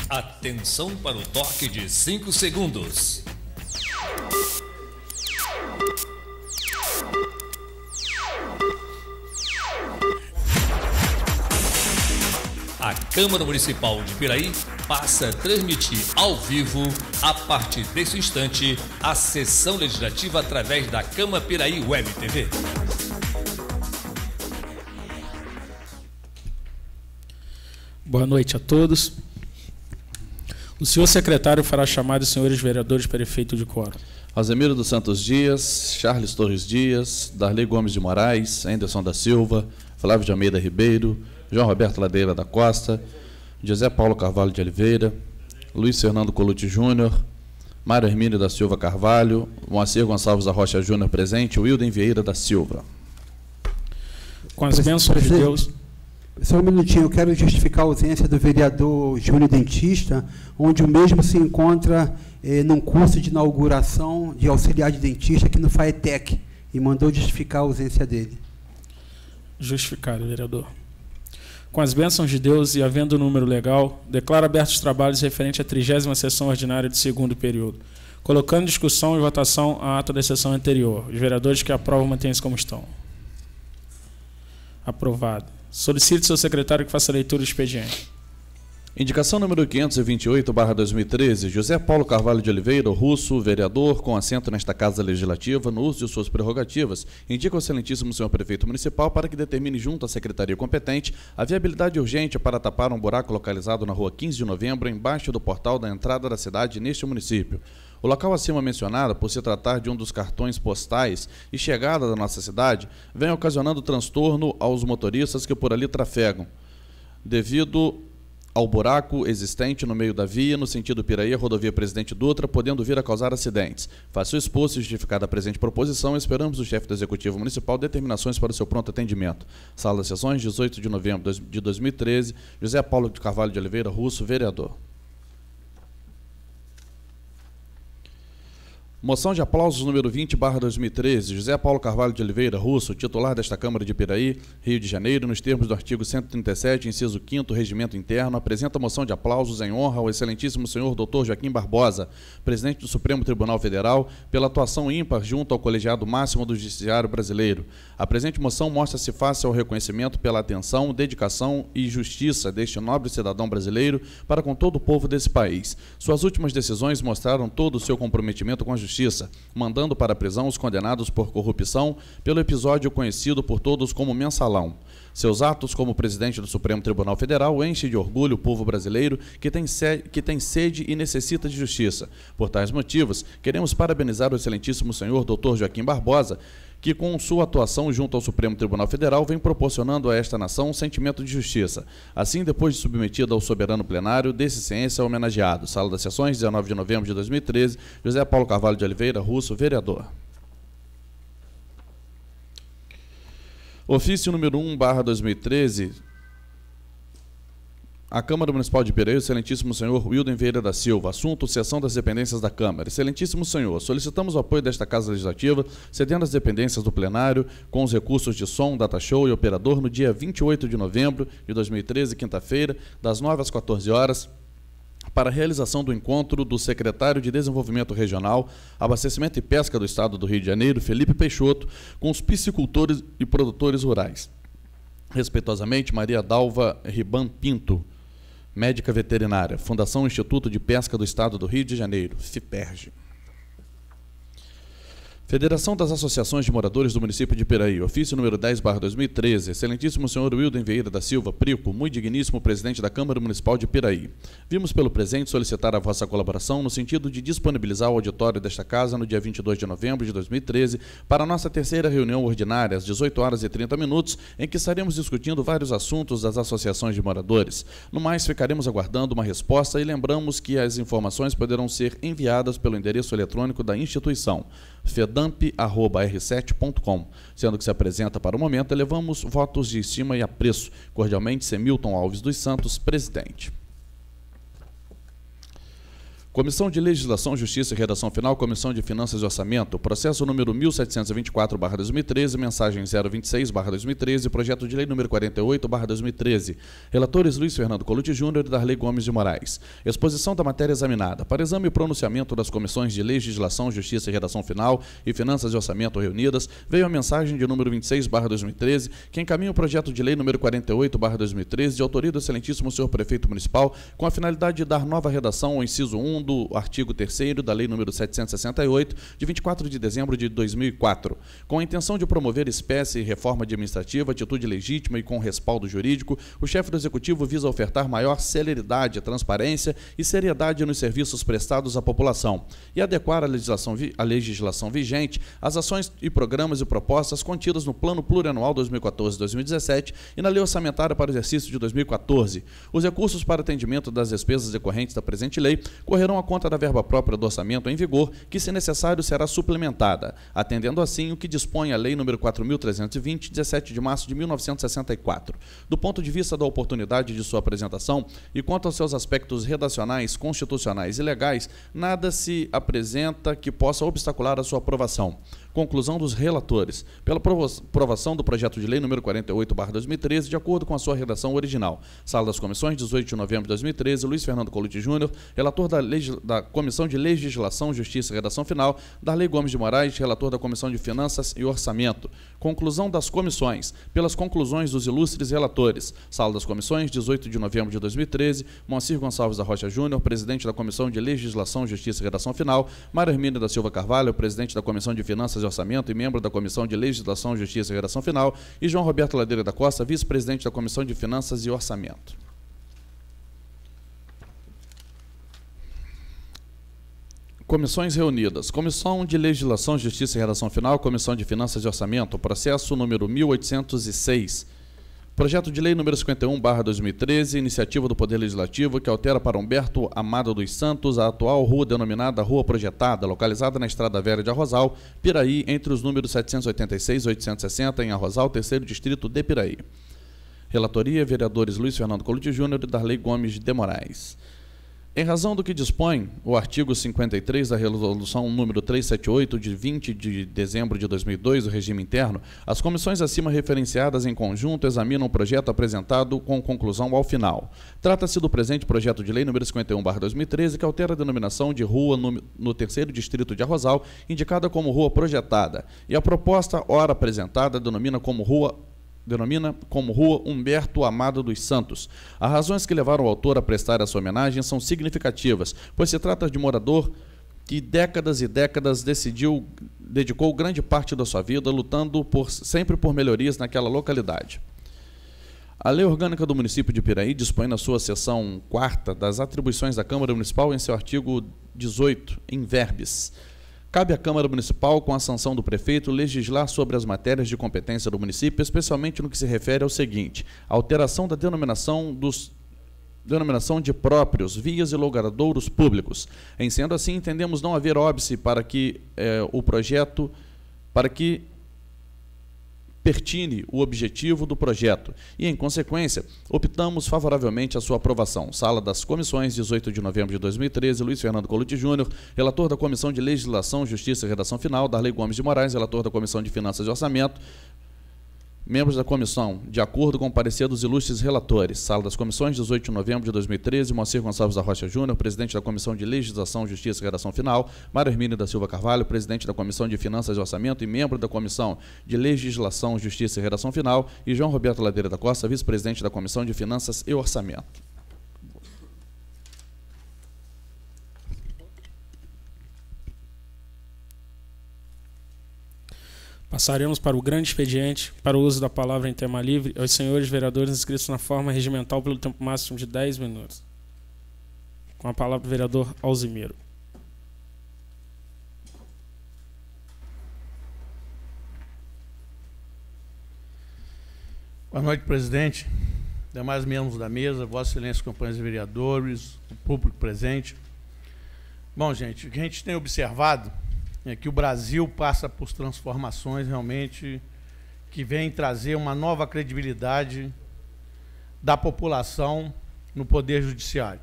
Atenção para o toque de 5 segundos. A Câmara Municipal de Piraí passa a transmitir ao vivo, a partir desse instante, a sessão legislativa através da Câmara Piraí Web TV. Boa noite a todos. O senhor secretário fará chamada dos senhores vereadores para efeito de quórum. Alzemiro dos Santos Dias, Charles Torres Dias, Darley Gomes de Moraes, Anderson da Silva, Flávio de Almeida Ribeiro, João Roberto Ladeira da Costa, José Paulo Carvalho de Oliveira, Luiz Fernando Colucci Júnior, Mário Hermínio da Silva Carvalho, Moacir Gonçalves da Rocha Júnior presente, Wilden Vieira da Silva. Com as bênçãos de Deus... Só um minutinho, eu quero justificar a ausência do vereador Júnior Dentista, onde o mesmo se encontra num curso de inauguração de auxiliar de dentista aqui no FAETEC, e mandou justificar a ausência dele. Justificado, vereador. Com as bênçãos de Deus e havendo o número legal, declaro abertos os trabalhos referente à 30ª sessão ordinária do segundo período, colocando em discussão e votação a ata da sessão anterior. Os vereadores que aprovam mantêm-se como estão. Aprovado. Solicito ao seu secretário que faça a leitura do expediente. Indicação número 528/2013, José Paulo Carvalho de Oliveira, Russo, vereador, com assento nesta Casa Legislativa, no uso de suas prerrogativas, indica ao excelentíssimo senhor prefeito municipal para que determine junto à secretaria competente a viabilidade urgente para tapar um buraco localizado na rua 15 de novembro, embaixo do portal da entrada da cidade neste município. O local acima mencionado, por se tratar de um dos cartões postais e chegada da nossa cidade, vem ocasionando transtorno aos motoristas que por ali trafegam, devido ao buraco existente no meio da via, no sentido Piraí, rodovia Presidente Dutra, podendo vir a causar acidentes. Faço o exposto e justificada a presente proposição, esperamos do chefe do Executivo Municipal determinações para o seu pronto atendimento. Sala das Sessões, 18 de novembro de 2013, José Paulo de Carvalho de Oliveira, Russo, vereador. Moção de aplausos número 20/2013, José Paulo Carvalho de Oliveira, Russo, titular desta Câmara de Piraí, Rio de Janeiro, nos termos do artigo 137, inciso 5º, Regimento Interno, apresenta moção de aplausos em honra ao excelentíssimo senhor Dr. Joaquim Barbosa, presidente do Supremo Tribunal Federal, pela atuação ímpar junto ao colegiado máximo do Judiciário Brasileiro. A presente moção mostra-se fácil ao reconhecimento pela atenção, dedicação e justiça deste nobre cidadão brasileiro para com todo o povo desse país. Suas últimas decisões mostraram todo o seu comprometimento com a justiça, mandando para a prisão os condenados por corrupção pelo episódio conhecido por todos como Mensalão. Seus atos como presidente do Supremo Tribunal Federal enchem de orgulho o povo brasileiro que tem sede e necessita de justiça. Por tais motivos, queremos parabenizar o excelentíssimo senhor Dr. Joaquim Barbosa, que com sua atuação junto ao Supremo Tribunal Federal vem proporcionando a esta nação um sentimento de justiça. Assim, depois de submetida ao soberano plenário, desse ciência homenageado. Sala das Sessões, 19 de novembro de 2013, José Paulo Carvalho de Oliveira, Russo, vereador. Ofício número 1/2013, a Câmara Municipal de Piraí, excelentíssimo senhor Wilden Vieira da Silva. Assunto: cessão das dependências da Câmara. Excelentíssimo senhor, solicitamos o apoio desta Casa Legislativa, cedendo as dependências do plenário, com os recursos de som, data show e operador, no dia 28 de novembro de 2013, quinta-feira, das 9 às 14 horas, para a realização do encontro do secretário de Desenvolvimento Regional, Abastecimento e Pesca do Estado do Rio de Janeiro, Felipe Peixoto, com os piscicultores e produtores rurais. Respeitosamente, Maria Dalva Riban Pinto, médica veterinária, Fundação Instituto de Pesca do Estado do Rio de Janeiro, FIPERJ. Federação das Associações de Moradores do Município de Piraí, ofício número 10/2013, excelentíssimo senhor Wilden Vieira da Silva Prico, muito digníssimo presidente da Câmara Municipal de Piraí. Vimos pelo presente solicitar a vossa colaboração no sentido de disponibilizar o auditório desta casa no dia 22 de novembro de 2013 para a nossa terceira reunião ordinária, às 18h30, em que estaremos discutindo vários assuntos das associações de moradores. No mais, ficaremos aguardando uma resposta e lembramos que as informações poderão ser enviadas pelo endereço eletrônico da instituição, fedamp@r7.com. Sendo que se apresenta para o momento, elevamos votos de estima e apreço. Cordialmente, Semilton Alves dos Santos, presidente. Comissão de Legislação, Justiça e Redação Final, Comissão de Finanças e Orçamento, processo número 1724/2013, mensagem 026/2013, projeto de lei número 48/2013. Relatores Luiz Fernando Colucci Júnior e Darley Gomes de Moraes. Exposição da matéria examinada. Para exame e pronunciamento das comissões de Legislação, Justiça e Redação Final e Finanças e Orçamento reunidas, veio a mensagem de número 26/2013, que encaminha o projeto de lei número 48/2013, de autoria do excelentíssimo senhor prefeito municipal, com a finalidade de dar nova redação ao inciso 1 do artigo 3º da lei número 768, de 24 de dezembro de 2004. Com a intenção de promover espécie e reforma administrativa, atitude legítima e com respaldo jurídico, o chefe do Executivo visa ofertar maior celeridade, transparência e seriedade nos serviços prestados à população e adequar a legislação vigente às ações e programas e propostas contidas no Plano Plurianual 2014-2017 e na Lei Orçamentária para o exercício de 2014. Os recursos para atendimento das despesas decorrentes da presente lei correrão à conta da verba própria do orçamento em vigor, que, se necessário, será suplementada, atendendo assim o que dispõe a Lei nº 4.320, 17 de março de 1964. Do ponto de vista da oportunidade de sua apresentação e quanto aos seus aspectos redacionais, constitucionais e legais, nada se apresenta que possa obstacular a sua aprovação. Conclusão dos relatores. Pela aprovação do projeto de lei número 48/2013, de acordo com a sua redação original. Sala das Comissões, 18 de novembro de 2013, Luiz Fernando Colucci Júnior, relator da Comissão de Legislação, Justiça e Redação Final, Darley Gomes de Moraes, relator da Comissão de Finanças e Orçamento. Conclusão das comissões. Pelas conclusões dos ilustres relatores. Sala das Comissões, 18 de novembro de 2013, Moacir Gonçalves da Rocha Júnior, presidente da Comissão de Legislação, Justiça e Redação Final, Mário Hermínio da Silva Carvalho, presidente da Comissão de Finanças e Orçamento e membro da Comissão de Legislação, Justiça e Redação Final, e João Roberto Ladeira da Costa, vice-presidente da Comissão de Finanças e Orçamento. Comissões reunidas. Comissão de Legislação, Justiça e Redação Final, Comissão de Finanças e Orçamento, processo número 1806. Projeto de lei número 51/2013, iniciativa do Poder Legislativo, que altera para Humberto Amado dos Santos a atual rua denominada Rua Projetada, localizada na Estrada Velha de Arrozal, Piraí, entre os números 786 e 860, em Arrozal, 3º Distrito de Piraí. Relatoria, vereadores Luiz Fernando Colucci Júnior e Darley Gomes de Moraes. Em razão do que dispõe o artigo 53 da Resolução número 378, de 20 de dezembro de 2002, do regime interno, as comissões acima referenciadas em conjunto examinam o projeto apresentado com conclusão ao final. Trata-se do presente projeto de lei número 51/2013, que altera a denominação de rua no 3º Distrito de Arrozal, indicada como Rua Projetada, e a proposta, ora apresentada, denomina como Rua Humberto Amado dos Santos. As razões que levaram o autor a prestar essa homenagem são significativas, pois se trata de morador que décadas e décadas dedicou grande parte da sua vida lutando sempre por melhorias naquela localidade. A Lei Orgânica do Município de Piraí dispõe na sua seção 4ª das atribuições da Câmara Municipal em seu artigo 18, em verbis. Cabe à Câmara Municipal, com a sanção do prefeito, legislar sobre as matérias de competência do município, especialmente no que se refere ao seguinte: a alteração da denominação de próprios, vias e logradouros públicos. Em sendo assim, entendemos não haver óbice para que pertine o objetivo do projeto e, em consequência, optamos favoravelmente a sua aprovação. Sala das Comissões, 18 de novembro de 2013, Luiz Fernando Colucci Júnior, relator da Comissão de Legislação, Justiça e Redação Final, Darley Gomes de Moraes, relator da Comissão de Finanças e Orçamento, membros da comissão, de acordo com o parecer dos ilustres relatores. Sala das Comissões, 18 de novembro de 2013, Moacir Gonçalves da Rocha Júnior, presidente da Comissão de Legislação, Justiça e Redação Final, Mário Hermínio da Silva Carvalho, presidente da Comissão de Finanças e Orçamento e membro da Comissão de Legislação, Justiça e Redação Final, e João Roberto Ladeira da Costa, vice-presidente da Comissão de Finanças e Orçamento. Passaremos para o grande expediente, para o uso da palavra em tema livre, aos senhores vereadores inscritos na forma regimental pelo tempo máximo de 10 minutos. Com a palavra o vereador Alzimiro. Boa noite, presidente, demais membros da mesa, Vossa Excelência, companheiros vereadores, o público presente. Bom, gente, o que a gente tem observado é que o Brasil passa por transformações realmente que vêm trazer uma nova credibilidade da população no Poder Judiciário.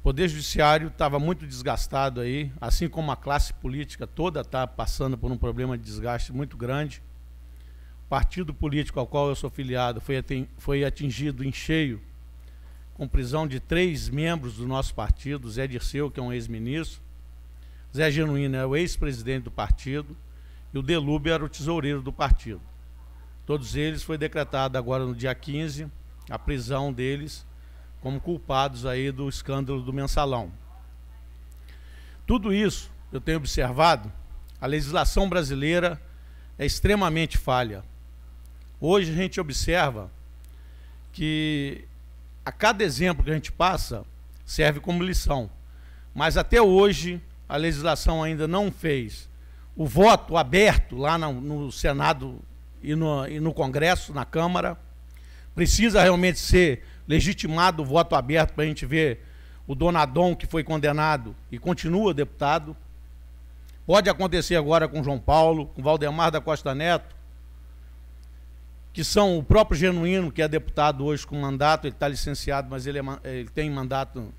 Poder Judiciário estava muito desgastado aí, assim como a classe política toda está passando por um problema de desgaste muito grande. O partido político ao qual eu sou filiado foi atingido em cheio, com prisão de 3 membros do nosso partido: Zé Dirceu, que é um ex-ministro, Zé Genuíno é o ex-presidente do partido, e o Delúbio era o tesoureiro do partido. Todos eles foi decretado agora no dia 15 a prisão deles como culpados aí do escândalo do Mensalão. Tudo isso eu tenho observado, a legislação brasileira é extremamente falha. Hoje a gente observa que a cada exemplo que a gente passa serve como lição, mas até hoje a legislação ainda não fez o voto aberto lá no Senado e no Congresso, na Câmara. Precisa realmente ser legitimado o voto aberto para a gente ver o Donadon, que foi condenado e continua deputado. Pode acontecer agora com João Paulo, com Valdemar da Costa Neto, que são o próprio Genuíno, que é deputado hoje com mandato, ele está licenciado, mas ele tem mandato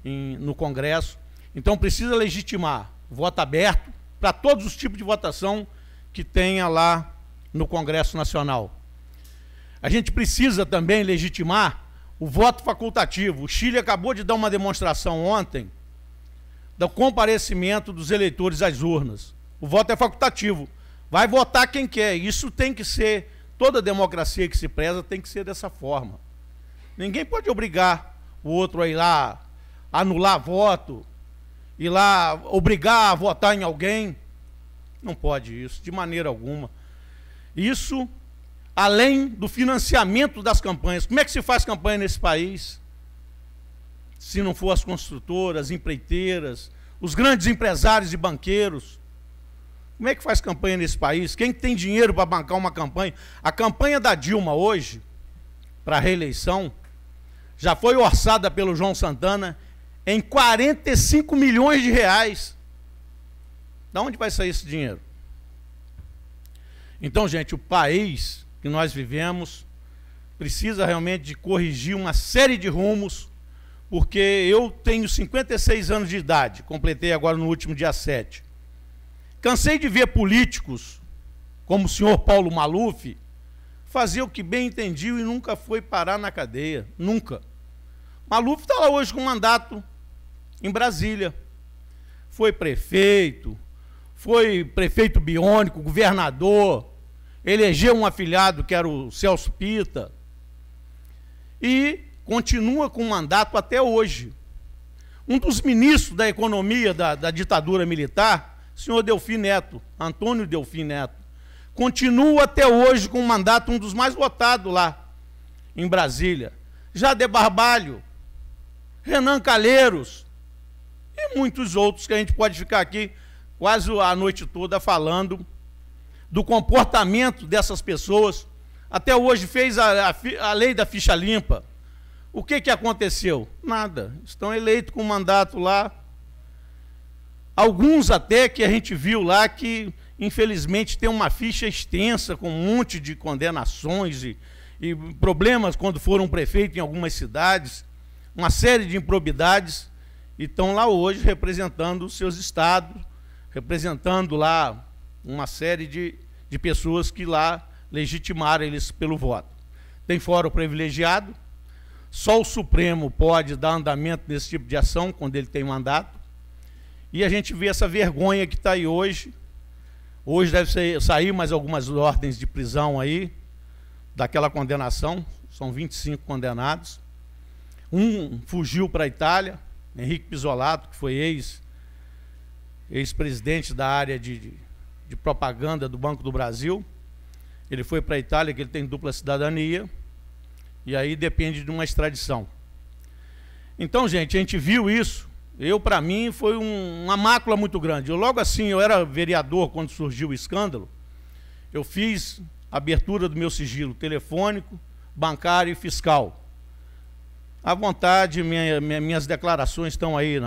no Congresso. Então precisa legitimar o voto aberto para todos os tipos de votação que tenha lá no Congresso Nacional. A gente precisa também legitimar o voto facultativo. O Chile acabou de dar uma demonstração ontem do comparecimento dos eleitores às urnas. O voto é facultativo. Vai votar quem quer. Isso tem que ser, toda democracia que se preza tem que ser dessa forma. Ninguém pode obrigar o outro a ir lá anular voto, ir lá obrigar a votar em alguém. Não pode isso, de maneira alguma. Isso além do financiamento das campanhas. Como é que se faz campanha nesse país? Se não for as construtoras, empreiteiras, os grandes empresários e banqueiros. Como é que faz campanha nesse país? Quem tem dinheiro para bancar uma campanha? A campanha da Dilma hoje, para a reeleição, já foi orçada pelo João Santana em 45 milhões de reais. De onde vai sair esse dinheiro? Então, gente, o país que nós vivemos precisa realmente de corrigir uma série de rumos, porque eu tenho 56 anos de idade, completei agora no último dia 7. Cansei de ver políticos, como o senhor Paulo Maluf, fazer o que bem entendiam e nunca foi parar na cadeia, nunca. Maluf está lá hoje com mandato em Brasília, foi prefeito biônico, governador, elegeu um afilhado que era o Celso Pita e continua com mandato até hoje. Um dos ministros da economia da ditadura militar, o senhor Delfim Neto, Antônio Delfim Neto, continua até hoje com mandato, um dos mais votados lá em Brasília. Jade Barbalho, Renan Calheiros e muitos outros que a gente pode ficar aqui quase a noite toda falando do comportamento dessas pessoas. Até hoje fez a lei da ficha limpa. O que aconteceu? Nada. Estão eleitos com mandato lá. Alguns até que a gente viu lá que, infelizmente, tem uma ficha extensa com um monte de condenações e problemas quando foram prefeito em algumas cidades, uma série de improbidades, e estão lá hoje representando os seus estados, representando lá uma série de pessoas que lá legitimaram eles pelo voto. Tem fórum privilegiado, só o Supremo pode dar andamento nesse tipo de ação quando ele tem mandato, e a gente vê essa vergonha que está aí hoje. Hoje deve sair mais algumas ordens de prisão aí, daquela condenação, são 25 condenados. Um fugiu para a Itália, Henrique Pisolato, que foi ex-presidente da área de propaganda do Banco do Brasil. Ele foi para a Itália, que ele tem dupla cidadania, e aí depende de uma extradição. Então, gente, a gente viu isso. Para mim, foi uma mácula muito grande. Logo assim, eu era vereador quando surgiu o escândalo, eu fiz a abertura do meu sigilo telefônico, bancário e fiscal. À vontade, minhas declarações estão aí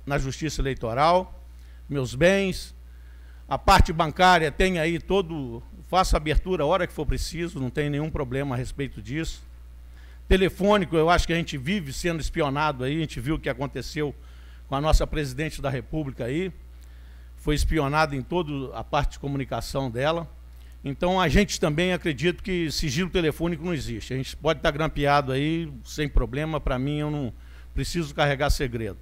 na Justiça Eleitoral, meus bens. A parte bancária tem aí faço abertura a hora que for preciso, não tem nenhum problema a respeito disso. telefônico, eu acho que a gente vive sendo espionado aí, a gente viu o que aconteceu com a nossa presidente da República aí, foi espionada em toda a parte de comunicação dela. Então, a gente também acredita que sigilo telefônico não existe. A gente pode estar grampeado aí, sem problema, para mim eu não preciso carregar segredo.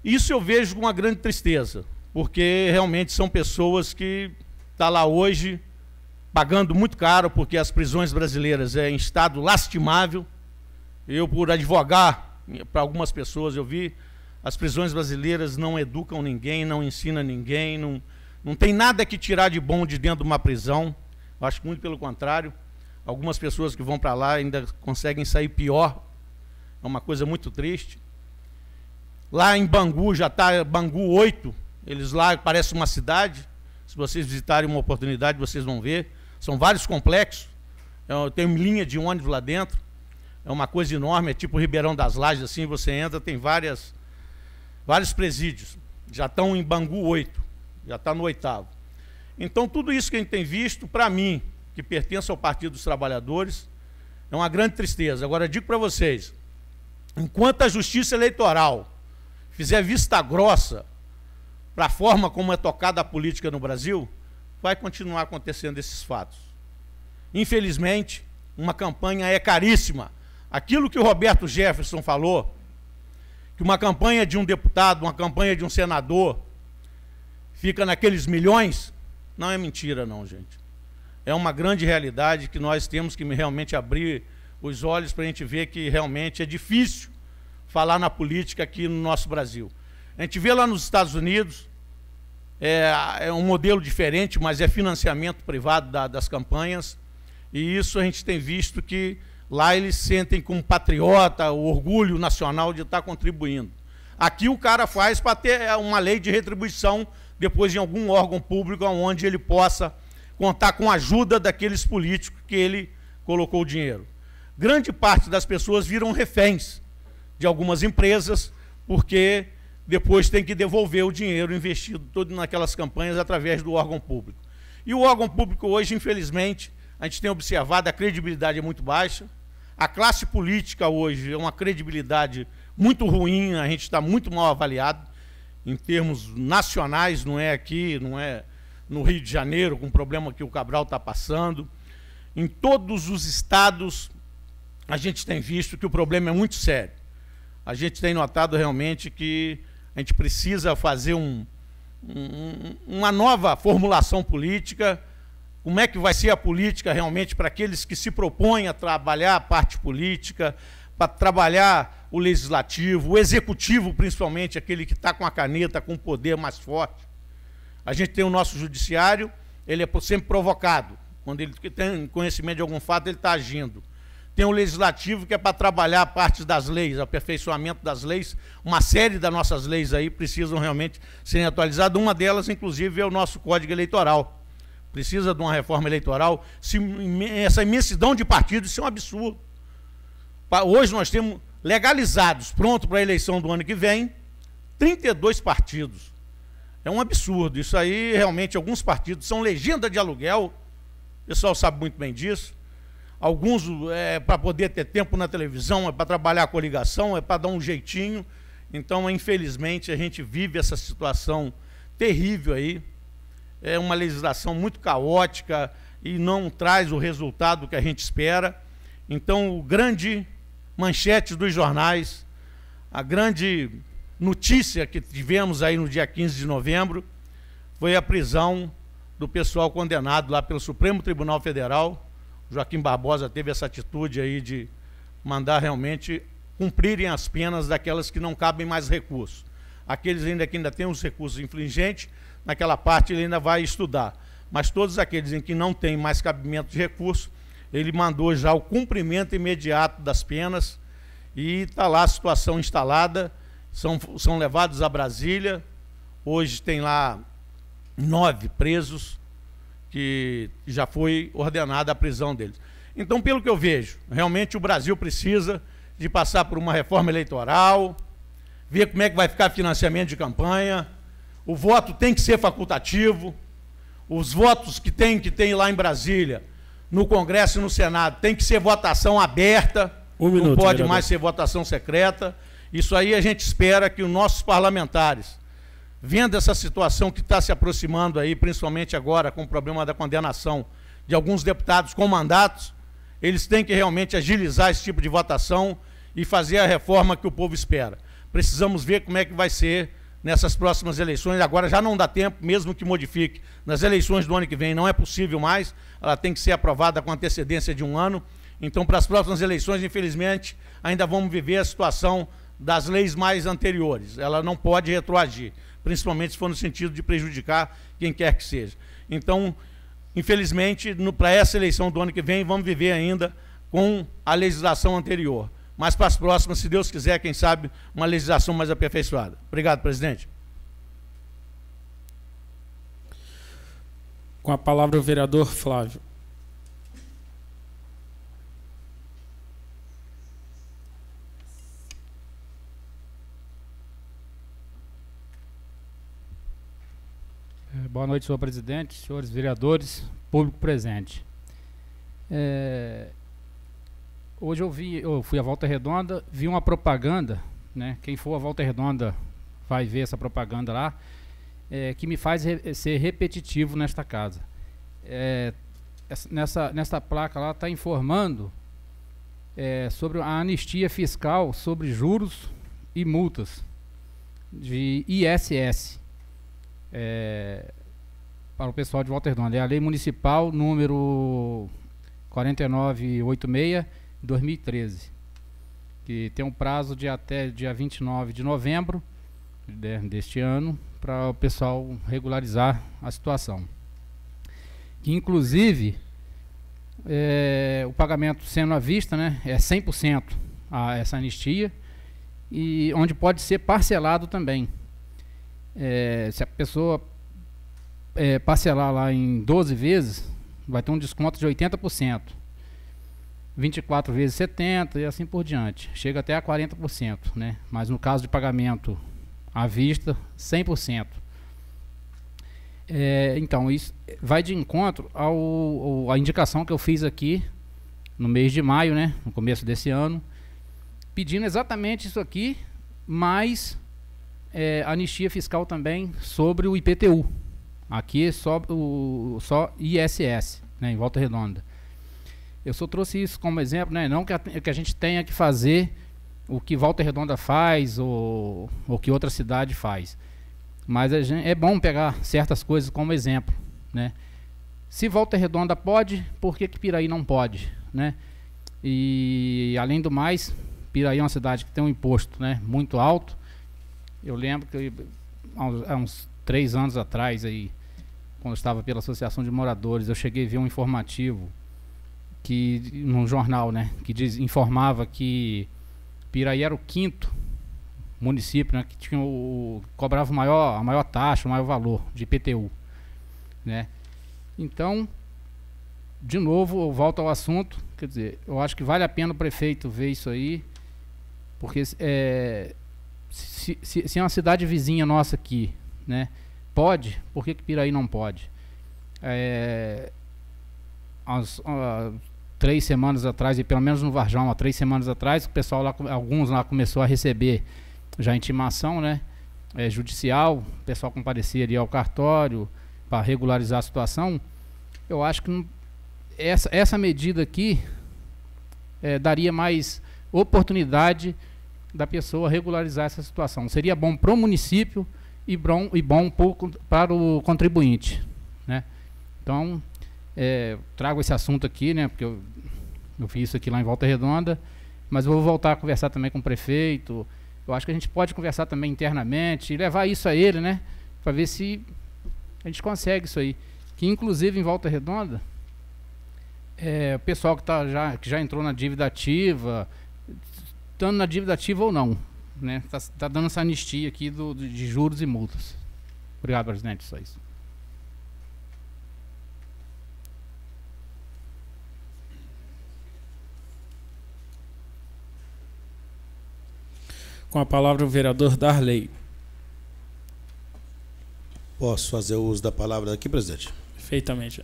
Isso eu vejo com uma grande tristeza, porque realmente são pessoas que estão lá hoje pagando muito caro, porque as prisões brasileiras é em estado lastimável. Eu, por advogar para algumas pessoas, eu vi, as prisões brasileiras não educam ninguém, não ensinam ninguém, não tem nada que tirar de bom de dentro de uma prisão. Eu acho que muito pelo contrário. Algumas pessoas que vão para lá ainda conseguem sair pior. É uma coisa muito triste. Lá em Bangu, já está Bangu 8, eles lá parecem uma cidade. Se vocês visitarem uma oportunidade, vocês vão ver. São vários complexos. Tem linha de ônibus lá dentro. É uma coisa enorme, é tipo Ribeirão das Lajes, assim, você entra, tem vários presídios. Já estão em Bangu 8, já está no 8º. Então, tudo isso que a gente tem visto, para mim, que pertence ao Partido dos Trabalhadores, é uma grande tristeza. Agora, digo para vocês, enquanto a Justiça Eleitoral fizer vista grossa para a forma como é tocada a política no Brasil, vai continuar acontecendo esses fatos. Infelizmente, uma campanha é caríssima. Aquilo que o Roberto Jefferson falou, que uma campanha de um deputado, uma campanha de um senador, fica naqueles milhões, não é mentira não, gente. É uma grande realidade que nós temos que realmente abrir os olhos para a gente ver que realmente é difícil falar na política aqui no nosso Brasil. A gente vê lá nos Estados Unidos, é um modelo diferente, mas é financiamento privado das campanhas, e isso a gente tem visto que lá eles sentem como patriota, o orgulho nacional de estar contribuindo. Aqui o cara faz para ter uma lei de retribuição depois em algum órgão público onde ele possa contar com a ajuda daqueles políticos que ele colocou o dinheiro. Grande parte das pessoas viram reféns de algumas empresas, porque depois tem que devolver o dinheiro investido todo naquelas campanhas através do órgão público. E o órgão público hoje, infelizmente, a gente tem observado, a credibilidade é muito baixa. A classe política hoje é uma credibilidade muito ruim, a gente está muito mal avaliado em termos nacionais, não é aqui, não é no Rio de Janeiro, com o problema que o Cabral está passando. Em todos os estados, a gente tem visto que o problema é muito sério. A gente tem notado realmente que a gente precisa fazer uma nova formulação política. Como é que vai ser a política realmente para aqueles que se propõem a trabalhar a parte política, para trabalhar o legislativo, o executivo principalmente, aquele que está com a caneta, com o poder mais forte. A gente tem o nosso judiciário, ele é sempre provocado. Quando ele tem conhecimento de algum fato, ele está agindo. Tem o legislativo, que é para trabalhar a parte das leis, aperfeiçoamento das leis. Uma série das nossas leis aí precisam realmente serem atualizadas. Uma delas, inclusive, é o nosso Código Eleitoral. Precisa de uma reforma eleitoral. Essa imensidão de partidos, isso é um absurdo. Hoje nós temos legalizados, pronto para a eleição do ano que vem, 32 partidos. É um absurdo. Isso aí, realmente, alguns partidos são legenda de aluguel. O pessoal sabe muito bem disso. Alguns é para poder ter tempo na televisão, é para trabalhar a coligação, é para dar um jeitinho. Então, infelizmente, a gente vive essa situação terrível aí. É uma legislação muito caótica e não traz o resultado que a gente espera. Então, o grande manchete dos jornais, a grande notícia que tivemos aí no dia 15 de novembro, foi a prisão do pessoal condenado lá pelo Supremo Tribunal Federal. Joaquim Barbosa teve essa atitude aí de mandar realmente cumprirem as penas daquelas que não cabem mais recursos. Aqueles que ainda têm os recursos infringentes, naquela parte ele ainda vai estudar. Mas todos aqueles em que não tem mais cabimento de recurso, ele mandou já o cumprimento imediato das penas e está lá a situação instalada, são levados a Brasília. Hoje tem lá 9 presos, que já foi ordenada a prisão deles. Então, pelo que eu vejo, realmente o Brasil precisa de passar por uma reforma eleitoral, ver como é que vai ficar financiamento de campanha, o voto tem que ser facultativo, os votos que tem lá em Brasília no Congresso e no Senado. Tem que ser votação aberta, não pode vereador. mais ser votação secreta. Isso aí a gente espera que os nossos parlamentares, vendo essa situação que está se aproximando aí, principalmente agora com o problema da condenação de alguns deputados com mandatos, eles têm que realmente agilizar esse tipo de votação e fazer a reforma que o povo espera. Precisamos ver como é que vai ser nessas próximas eleições. Agora já não dá tempo, mesmo que modifique. Nas eleições do ano que vem não é possível mais, ela tem que ser aprovada com antecedência de 1 ano. Então, para as próximas eleições, infelizmente, ainda vamos viver a situação das leis mais anteriores. Ela não pode retroagir, principalmente se for no sentido de prejudicar quem quer que seja. Então, infelizmente, para essa eleição do ano que vem, vamos viver ainda com a legislação anterior. Mas para as próximas, se Deus quiser, quem sabe, uma legislação mais aperfeiçoada. Obrigado, presidente. Com a palavra o vereador Flávio. Boa noite, senhor presidente, senhores vereadores, público presente. Hoje eu fui à Volta Redonda, vi uma propaganda, né? Quem for à Volta Redonda vai ver essa propaganda lá, que me faz ser repetitivo nesta casa. Nessa placa lá está informando sobre a anistia fiscal sobre juros e multas de ISS. Para o pessoal de Volta Redonda. É a Lei Municipal número 4986, 2013, que tem um prazo de até dia 29 de novembro deste ano para o pessoal regularizar a situação. Que, inclusive, o pagamento sendo à vista, né, é 100% essa anistia, e onde pode ser parcelado também. Se a pessoa parcelar lá em 12 vezes, vai ter um desconto de 80%. 24 vezes 70% e assim por diante. Chega até a 40%, né? Mas no caso de pagamento à vista, 100%. Então, isso vai de encontro à indicação que eu fiz aqui no mês de maio, né? No começo desse ano, pedindo exatamente isso aqui, mas anistia fiscal também sobre o IPTU. Aqui é só ISS, né, em Volta Redonda. Eu só trouxe isso como exemplo, né, não que a gente tenha que fazer o que Volta Redonda faz ou que outra cidade faz. Mas é bom pegar certas coisas como exemplo, né? Se Volta Redonda pode, por que Piraí não pode, né? E além do mais, Piraí é uma cidade que tem um imposto, né, muito alto. Eu lembro que há uns 3 anos atrás, aí, quando eu estava pela Associação de Moradores, eu cheguei a ver um informativo num jornal, né, que informava que Piraí era o 5º município, né, que cobrava a maior taxa, o maior valor de IPTU, né? Então, de novo, eu volto ao assunto, quer dizer, eu acho que vale a pena o prefeito ver isso aí, porque se é uma cidade vizinha nossa aqui, né, pode, por que Piraí não pode? 3 semanas atrás, e pelo menos no Varjão, há 3 semanas atrás, o pessoal lá, alguns lá começou a receber já intimação, né, judicial, o pessoal comparecia ali ao cartório para regularizar a situação. Eu acho que essa medida aqui daria mais oportunidade da pessoa regularizar essa situação. Seria bom para o município e bom um pouco para o contribuinte, né? Então, trago esse assunto aqui, né, porque eu fiz isso aqui lá em Volta Redonda, mas eu vou voltar a conversar também com o prefeito. Eu acho que a gente pode conversar também internamente e levar isso a ele, né, para ver se a gente consegue isso aí. Que inclusive em Volta Redonda, o pessoal que já entrou na dívida ativa, estando na dívida ativa ou não, né, tá dando essa anistia aqui de juros e multas. Obrigado, presidente, só isso. Com a palavra o vereador Darley. Posso fazer uso da palavra aqui, presidente? Perfeitamente.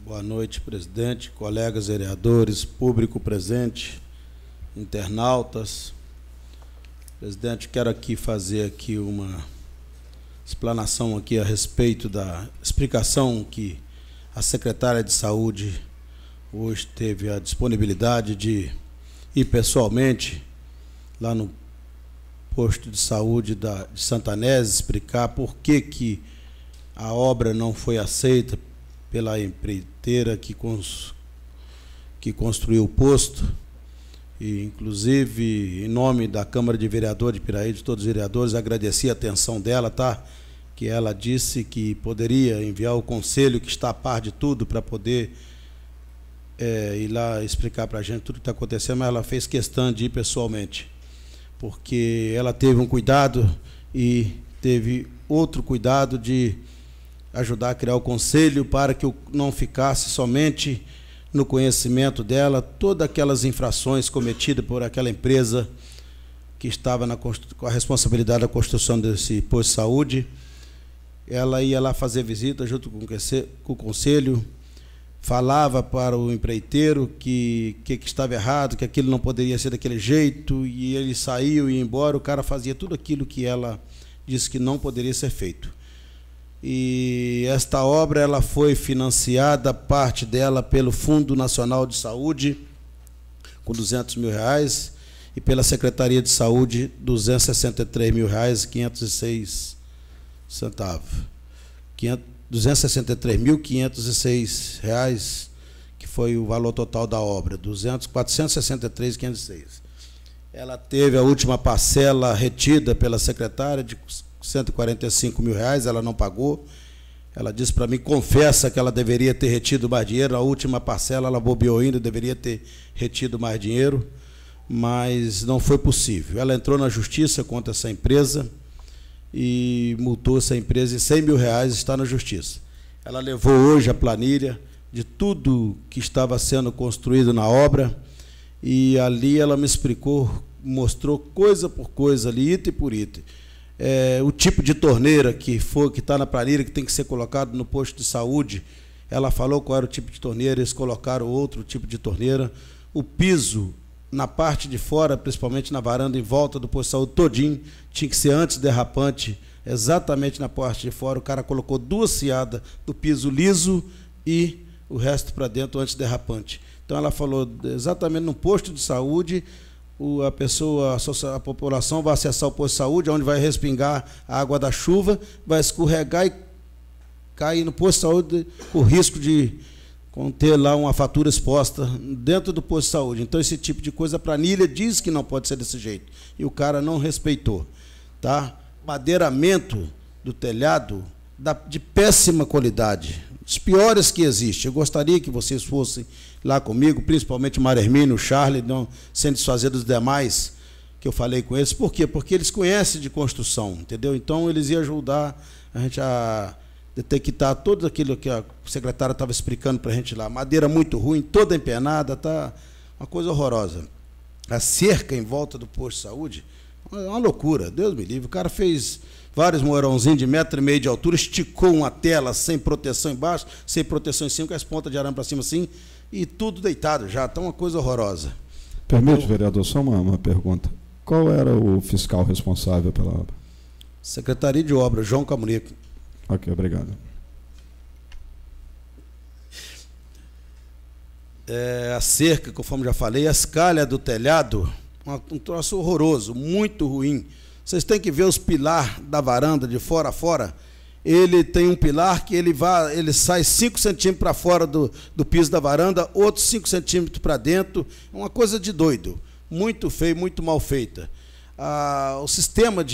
Boa noite, presidente, colegas vereadores, público presente, internautas. Presidente, quero aqui fazer aqui uma explanação aqui a respeito da explicação que a secretária de Saúde hoje teve a disponibilidade de ir pessoalmente lá no posto de saúde de Santanese, explicar por que a obra não foi aceita pela empreiteira que construiu o posto. E, inclusive, em nome da Câmara de Vereadores de Piraí, de todos os vereadores, agradeci a atenção dela, tá? Que ela disse que poderia enviar o conselho, que está a par de tudo, para poder ir lá explicar para a gente tudo que está acontecendo, mas ela fez questão de ir pessoalmente, porque ela teve um cuidado e teve outro cuidado de ajudar a criar o conselho para que não ficasse somente no conhecimento dela todas aquelas infrações cometidas por aquela empresa que estava com a responsabilidade da construção desse posto de saúde. Ela ia lá fazer visita junto com o conselho, falava para o empreiteiro que estava errado, que aquilo não poderia ser daquele jeito, e ele saiu e ia embora, o cara fazia tudo aquilo que ela disse que não poderia ser feito. E esta obra ela foi financiada, parte dela, pelo Fundo Nacional de Saúde, com R$200 mil, e pela Secretaria de Saúde, R$263 mil, 506 centavos. 263.506 reais, que foi o valor total da obra, 463.506. Ela teve a última parcela retida pela secretária de R$145 mil, ela não pagou. Ela disse para mim, confessa que ela deveria ter retido mais dinheiro, a última parcela ela bobeou ainda, deveria ter retido mais dinheiro, mas não foi possível. Ela entrou na justiça contra essa empresa e multou essa empresa em R$100 mil, está na justiça. Ela levou hoje a planilha de tudo que estava sendo construído na obra, e ali ela me explicou, mostrou coisa por coisa ali, item por item. O tipo de torneira que está na planilha, que tem que ser colocado no posto de saúde, ela falou qual era o tipo de torneira, eles colocaram outro tipo de torneira. O piso, na parte de fora, principalmente na varanda em volta do posto de saúde todinho, tinha que ser antiderrapante, exatamente na parte de fora. O cara colocou 2 ciadas do piso liso e o resto para dentro antiderrapante. Então ela falou exatamente no posto de saúde, a população vai acessar o posto de saúde, onde vai respingar a água da chuva, vai escorregar e cair no posto de saúde com risco de ter lá uma fatura exposta dentro do posto de saúde. Então, esse tipo de coisa, a planilha diz que não pode ser desse jeito, e o cara não respeitou. Tá? Madeiramento do telhado de péssima qualidade, os piores que existem. Eu gostaria que vocês fossem lá comigo, principalmente o Mário Hermínio, o Charlie, não, sem desfazer dos demais que eu falei com eles. Por quê? Porque eles conhecem de construção, entendeu? Então, eles iam ajudar a gente a detectar tudo aquilo que a secretária estava explicando para a gente lá. Madeira muito ruim, toda empenada, tá uma coisa horrorosa. A cerca em volta do posto de saúde, uma loucura, Deus me livre. O cara fez vários mourãozinhos de 1,5 metro de altura, esticou uma tela sem proteção embaixo, sem proteção em cima, com as pontas de arame para cima assim, e tudo deitado já, está uma coisa horrorosa. Permite, vereador, só uma pergunta. Qual era o fiscal responsável pela obra? Secretaria de Obras, João Camunico. Ok, obrigado. A cerca, conforme já falei, a escalha do telhado, um troço horroroso, muito ruim. Vocês têm que ver os pilares da varanda de fora a fora. Ele tem um pilar que ele sai 5 centímetros para fora do piso da varanda, outros 5 centímetros para dentro. É uma coisa de doido. Muito feio, muito mal feita. O sistema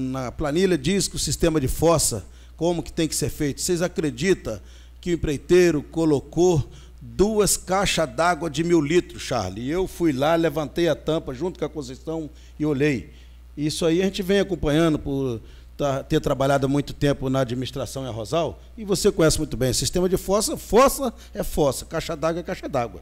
na planilha diz que o sistema de fossa, como que tem que ser feito. Vocês acreditam que o empreiteiro colocou 2 caixas d'água de 1.000 litros, Charlie? Eu fui lá, levantei a tampa junto com a Conceição e olhei. Isso aí a gente vem acompanhando por ter trabalhado há muito tempo na administração em Arrozal, e você conhece muito bem. Sistema de fossa, fossa é fossa, caixa d'água é caixa d'água.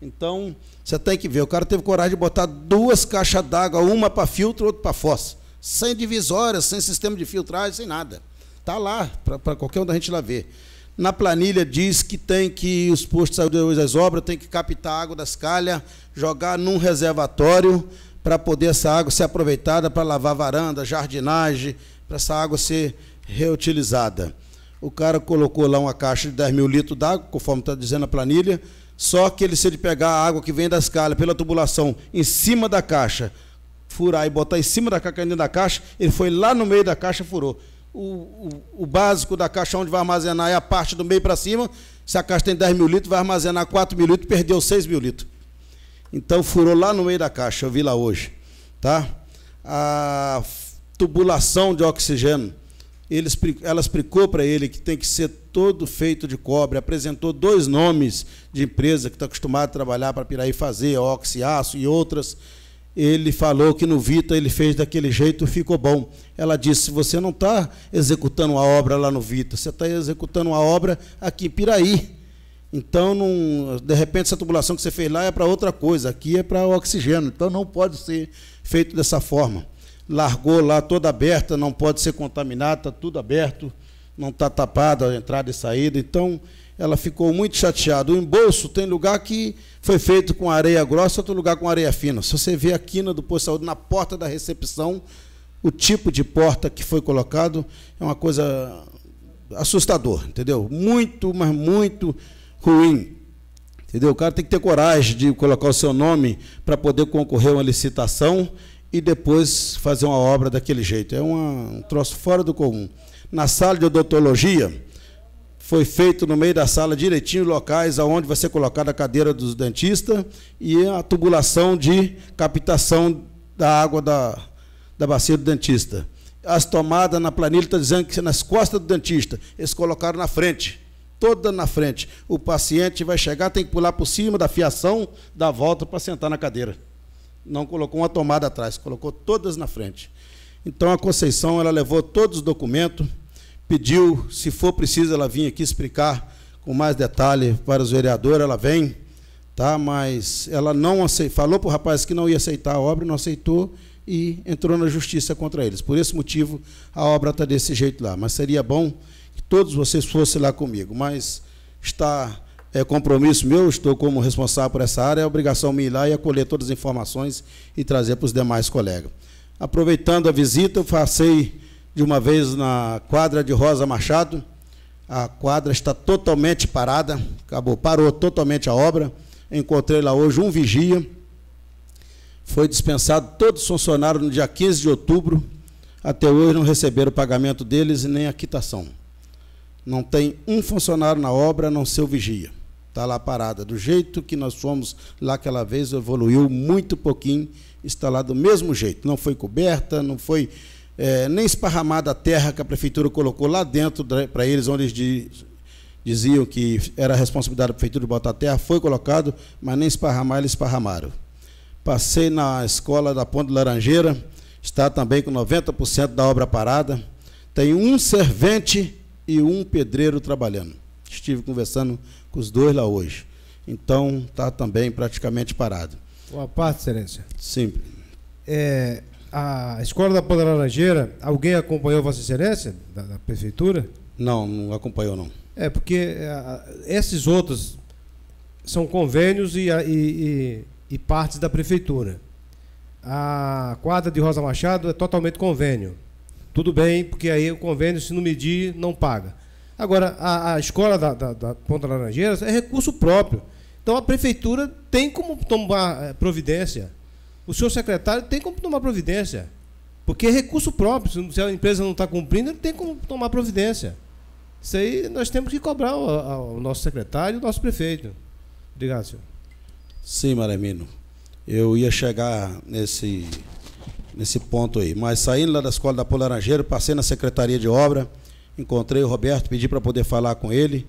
Então, você tem que ver, o cara teve coragem de botar 2 caixas d'água, uma para filtro, outra para fossa, sem divisórias, sem sistema de filtragem, sem nada. Está lá, para qualquer um da gente lá ver. Na planilha diz que tem que os postos de saúde das obras tem que captar a água das calhas, jogar num reservatório para poder essa água ser aproveitada para lavar varanda, jardinagem, para essa água ser reutilizada. O cara colocou lá uma caixa de 10 mil litros d'água, conforme está dizendo a planilha, só que ele, se ele pegar a água que vem das calhas pela tubulação em cima da caixa, furar e botar em cima da caixa, dentro da caixa, ele foi lá no meio da caixa e furou. O básico da caixa onde vai armazenar é a parte do meio para cima. Se a caixa tem 10 mil litros, vai armazenar 4 mil litros, perdeu 6 mil litros. Então furou lá no meio da caixa, eu vi lá hoje. Tá? A tubulação de oxigênio, ela explicou para ele que tem que ser todo feito de cobre, apresentou 2 nomes de empresa que está acostumado a trabalhar para Piraí fazer, Oxi, Aço e outras. Ele falou que no Vita ele fez daquele jeito, ficou bom. Ela disse, você não está executando uma obra lá no Vita, você está executando uma obra aqui em Piraí. Então, de repente, essa tubulação que você fez lá é para outra coisa, aqui é para oxigênio, então não pode ser feito dessa forma. Largou lá toda aberta, não pode ser contaminada, está tudo aberto, não está tapado a entrada e saída, então ela ficou muito chateada. O embolso tem lugar que foi feito com areia grossa, outro lugar com areia fina. Se você vê a quina do posto de saúde na porta da recepção, o tipo de porta que foi colocado é uma coisa assustadora, entendeu? Muito, mas muito ruim. Entendeu? O cara tem que ter coragem de colocar o seu nome para poder concorrer a uma licitação e depois fazer uma obra daquele jeito. É um troço fora do comum. Na sala de odontologia, foi feito no meio da sala direitinho locais aonde vai ser colocada a cadeira dos dentistas e a tubulação de captação da água da bacia do dentista. As tomadas na planilha está dizendo que nas costas do dentista, eles colocaram na frente, toda na frente. O paciente vai chegar, tem que pular por cima da fiação, dar a volta para sentar na cadeira. Não colocou uma tomada atrás, colocou todas na frente. Então a Conceição, ela levou todos os documentos, pediu, se for preciso, ela vinha aqui explicar com mais detalhe para os vereadores, ela vem, tá? Mas ela não aceitou, falou para o rapaz que não ia aceitar a obra, não aceitou e entrou na justiça contra eles. Por esse motivo, a obra está desse jeito lá. Mas seria bom que todos vocês fossem lá comigo. Mas é compromisso meu, estou como responsável por essa área, é obrigação minha ir lá e acolher todas as informações e trazer para os demais colegas. Aproveitando a visita, eu passei de uma vez na quadra de Rosa Machado. A quadra está totalmente parada, parou totalmente a obra. Encontrei lá hoje um vigia. Foi dispensado todos os funcionários no dia 15 de outubro. Até hoje não receberam o pagamento deles e nem a quitação. Não tem um funcionário na obra, a não ser o vigia. Está lá parada. Do jeito que nós fomos lá aquela vez, evoluiu muito pouquinho, está lá do mesmo jeito. Não foi coberta, não foi nem esparramada a terra que a prefeitura colocou lá dentro para eles, onde eles diziam que era a responsabilidade da prefeitura de botar a terra, foi colocado, mas nem esparramar, eles esparramaram. Passei na escola da Ponte Laranjeira, está também com 90% da obra parada. Tem um servente e um pedreiro trabalhando. Estive conversando com os 2 lá hoje. Então, está também praticamente parado. Uma parte, excelência. Sim. A escola da Ponte Laranjeira, alguém acompanhou Vossa Excelência, da prefeitura? Não, não acompanhou, não. Porque esses outros são convênios e partes da prefeitura. A quadra de Rosa Machado é totalmente convênio. Tudo bem, porque aí o convênio, se não medir, não paga. Agora, a escola da Ponta Laranjeiras é recurso próprio. Então, a prefeitura tem como tomar providência. O senhor secretário tem como tomar providência. Porque é recurso próprio. Se a empresa não está cumprindo, ele tem como tomar providência. Isso aí nós temos que cobrar ao nosso secretário e ao nosso prefeito. Obrigado, senhor. Sim, Maremino. Eu ia chegar nesse ponto aí. Mas saindo lá da escola da Ponte Laranjeira, passei na Secretaria de Obra, encontrei o Roberto, pedi para poder falar com ele,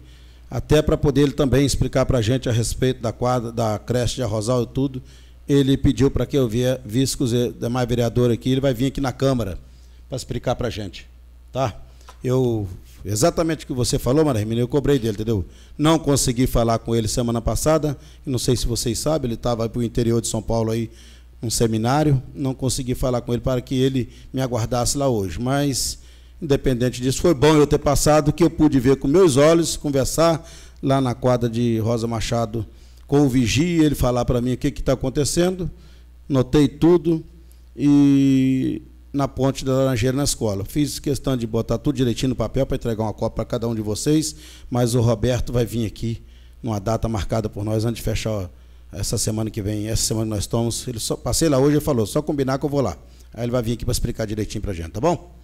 até para poder ele também explicar para a gente a respeito da quadra, da creche de Arrozal e tudo. Ele pediu para que eu visse com os demais vereadores aqui, ele vai vir aqui na Câmara para explicar para a gente. Tá? Exatamente o que você falou, Maremino, eu cobrei dele, entendeu? Não consegui falar com ele semana passada, não sei se vocês sabem, ele estava para o interior de São Paulo aí, num seminário, não consegui falar com ele para que ele me aguardasse lá hoje, mas independente disso, foi bom eu ter passado, que eu pude ver com meus olhos, conversar lá na quadra de Rosa Machado com o vigia, ele falar para mim o que está acontecendo, notei tudo, e na ponte da Laranjeira na escola. Fiz questão de botar tudo direitinho no papel para entregar uma cópia para cada um de vocês, mas o Roberto vai vir aqui numa data marcada por nós, antes de fechar essa semana que vem, essa semana que nós estamos. Ele só, passei lá hoje e falou, só combinar que eu vou lá. Aí ele vai vir aqui para explicar direitinho para a gente, tá bom?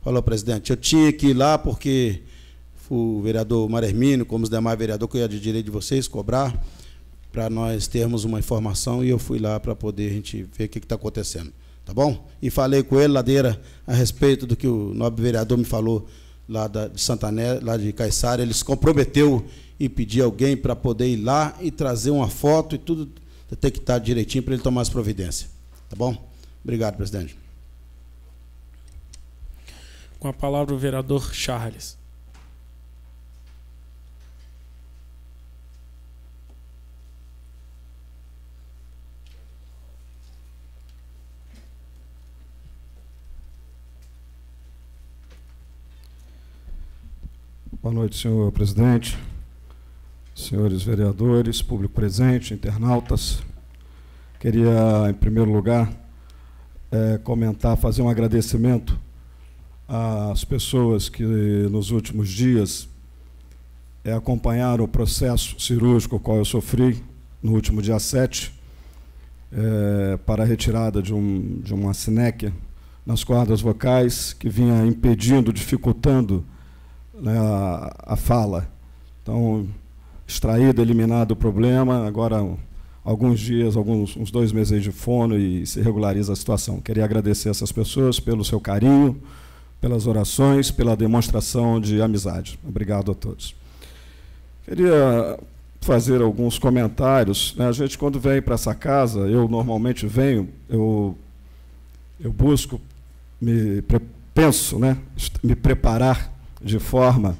Falou, presidente, eu tinha que ir lá porque o vereador Marermino, como os demais vereadores, que eu ia de direito de vocês, cobrar, para nós termos uma informação, e eu fui lá para poder a gente ver o que está acontecendo, tá bom? E falei com ele, Ladeira, a respeito do que o nobre vereador me falou lá de Santané, lá de Caiçara. Ele se comprometeu e pedir alguém para poder ir lá e trazer uma foto e tudo detectado direitinho para ele tomar as providências, tá bom? Obrigado, presidente. Com a palavra o vereador Charles. Boa noite, senhor presidente, senhores vereadores, público presente, internautas. Queria, em primeiro lugar, comentar, fazer um agradecimento às pessoas que, nos últimos dias, acompanharam o processo cirúrgico qual eu sofri no último dia 7, para a retirada de uma sinéquia nas cordas vocais, que vinha impedindo, dificultando, né, a fala. Então, extraído, eliminado o problema, agora alguns dias, uns 2 meses aí de fono, e se regulariza a situação. Queria agradecer essas pessoas pelo seu carinho, pelas orações, pela demonstração de amizade. Obrigado a todos. Queria fazer alguns comentários, né? A gente, quando vem para essa casa, eu normalmente venho, eu busco, penso, né, me preparar de forma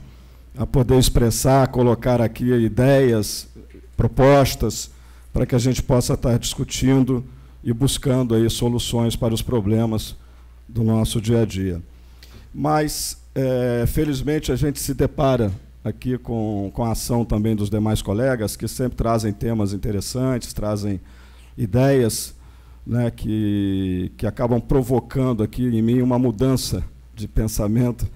a poder expressar, colocar aqui ideias, propostas, para que a gente possa estar discutindo e buscando aí soluções para os problemas do nosso dia a dia. Mas, felizmente, a gente se depara aqui com a ação também dos demais colegas, que sempre trazem temas interessantes, trazem ideias, né, que acabam provocando aqui em mim uma mudança de pensamento.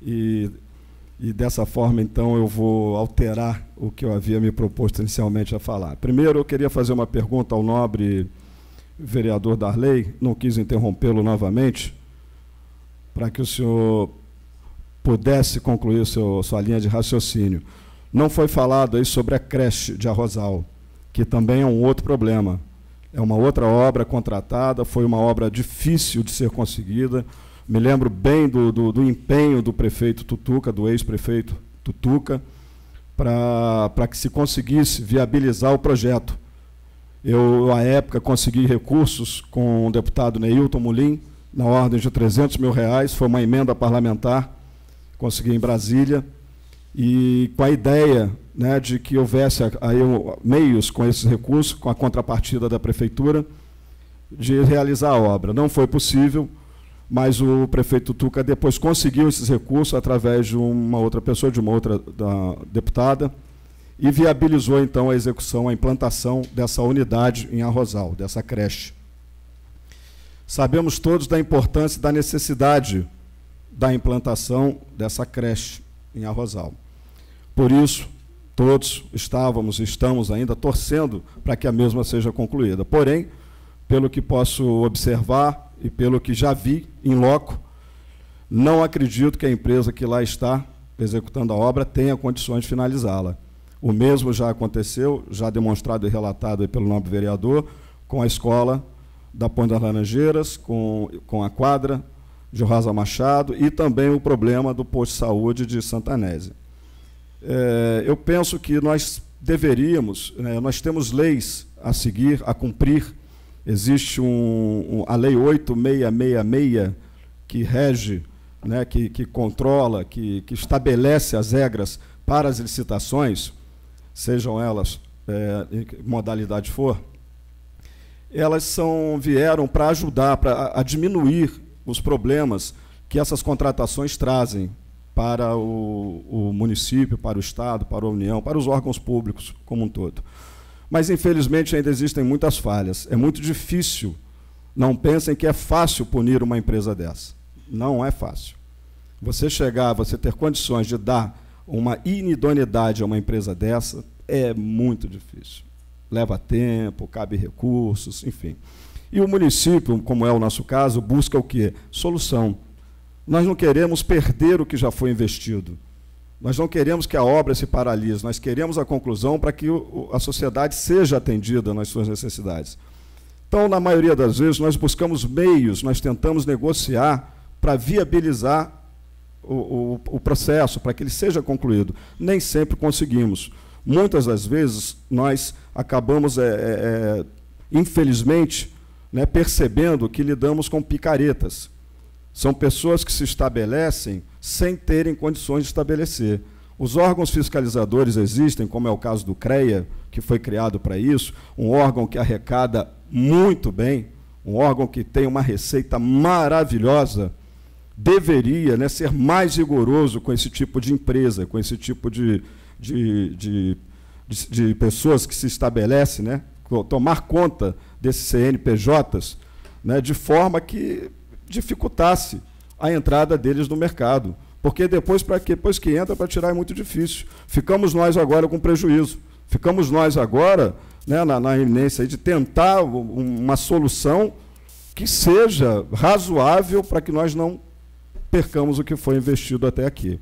E dessa forma, então, eu vou alterar o que eu havia me proposto inicialmente a falar. Primeiro, eu queria fazer uma pergunta ao nobre vereador Darley, não quis interrompê-lo novamente, para que o senhor pudesse concluir sua linha de raciocínio. Não foi falado aí sobre a creche de Arrozal, que também é um outro problema. É uma outra obra contratada, foi uma obra difícil de ser conseguida. Me lembro bem do empenho do prefeito Tutuca, do ex-prefeito Tutuca, para que se conseguisse viabilizar o projeto. Eu, à época, consegui recursos com o deputado Neilton Mulim, na ordem de R$300 mil, foi uma emenda parlamentar, consegui em Brasília, e com a ideia, né, de que houvesse aí meios com esses recursos, com a contrapartida da prefeitura, de realizar a obra. Não foi possível, mas o prefeito Tuca depois conseguiu esses recursos através de uma outra pessoa, de uma outra deputada, e viabilizou, então, a execução, a implantação dessa unidade em Arrozal, dessa creche. Sabemos todos da importância e da necessidade da implantação dessa creche em Arrozal. Por isso, todos estávamos e estamos ainda torcendo para que a mesma seja concluída. Porém, pelo que posso observar e pelo que já vi em loco, não acredito que a empresa que lá está executando a obra tenha condições de finalizá-la. O mesmo já aconteceu, já demonstrado e relatado pelo nobre vereador, com a escola da Ponte das Laranjeiras, com a quadra de Rosa Machado e também o problema do posto de saúde de Santanese. Eu penso que nós deveríamos, nós temos leis a seguir, a cumprir. Existe a Lei 8666, que rege, né, que controla, que estabelece as regras para as licitações, sejam elas em que modalidade for. Elas vieram para ajudar, a diminuir os problemas que essas contratações trazem para o município, para o Estado, para a União, para os órgãos públicos como um todo. Mas, infelizmente, ainda existem muitas falhas. É muito difícil. Não pensem que é fácil punir uma empresa dessa. Não é fácil. Você chegar, você ter condições de dar uma inidoneidade a uma empresa dessa, é muito difícil. Leva tempo, cabe recursos, enfim. E o município, como é o nosso caso, busca o quê? Solução. Nós não queremos perder o que já foi investido. Nós não queremos que a obra se paralise. Nós queremos a conclusão para que a sociedade seja atendida nas suas necessidades. Então, na maioria das vezes, nós buscamos meios, nós tentamos negociar para viabilizar o processo, para que ele seja concluído. Nem sempre conseguimos. Muitas das vezes, nós acabamos, infelizmente, né, percebendo que lidamos com picaretas. São pessoas que se estabelecem sem terem condições de estabelecer. Os órgãos fiscalizadores existem, como é o caso do CREA, que foi criado para isso, um órgão que arrecada muito bem, um órgão que tem uma receita maravilhosa, deveria, né, ser mais rigoroso com esse tipo de empresa, com esse tipo de pessoas que se estabelecem, né, tomar conta desses CNPJs, né, de forma que dificultasse a entrada deles no mercado. Porque depois que entra, para tirar é muito difícil. Ficamos nós agora com prejuízo. Ficamos nós agora, né, na iminência de tentar uma solução que seja razoável para que nós não percamos o que foi investido até aqui.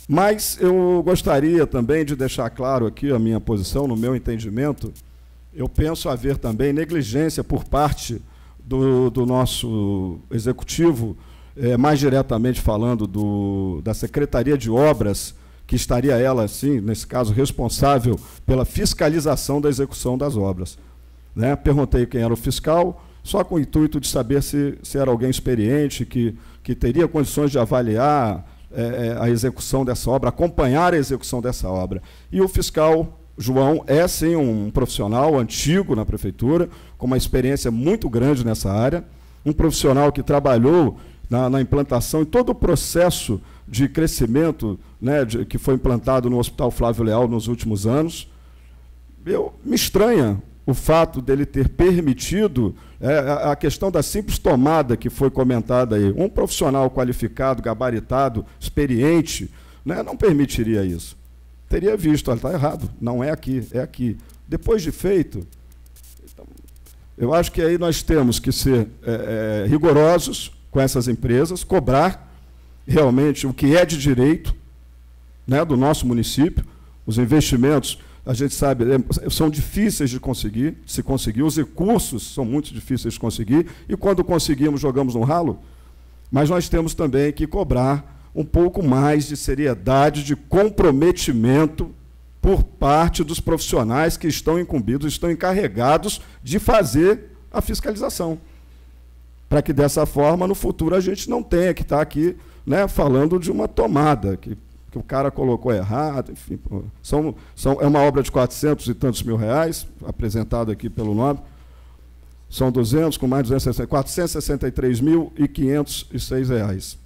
Mas eu gostaria também de deixar claro aqui a minha posição, no meu entendimento. Eu penso haver também negligência por parte do nosso executivo, mais diretamente falando da Secretaria de Obras, que estaria ela, assim, nesse caso, responsável pela fiscalização da execução das obras. Né? Perguntei quem era o fiscal, só com o intuito de saber se era alguém experiente, que teria condições de avaliar a execução dessa obra, acompanhar a execução dessa obra. E o fiscal João é, sim, um profissional antigo na prefeitura, com uma experiência muito grande nessa área, um profissional que trabalhou na implantação e todo o processo de crescimento, né, que foi implantado no Hospital Flávio Leal nos últimos anos. Me estranha o fato dele ter permitido a questão da simples tomada que foi comentada aí. Um profissional qualificado, gabaritado, experiente, né, não permitiria isso. Teria visto, olha, está errado, não é aqui, é aqui. Depois de feito, então, eu acho que aí nós temos que ser rigorosos com essas empresas, cobrar realmente o que é de direito, né, do nosso município. Os investimentos, a gente sabe, são difíceis de conseguir, os recursos são muito difíceis de conseguir, e quando conseguimos, jogamos no ralo. Mas nós temos também que cobrar um pouco mais de seriedade, de comprometimento por parte dos profissionais que estão incumbidos, estão encarregados de fazer a fiscalização. Para que, dessa forma, no futuro, a gente não tenha que estar aqui, né, falando de uma tomada, que o cara colocou errado, enfim. É uma obra de 400 e tantos mil reais, apresentado aqui pelo nome. São 200, com mais de 260, 463.506 reais.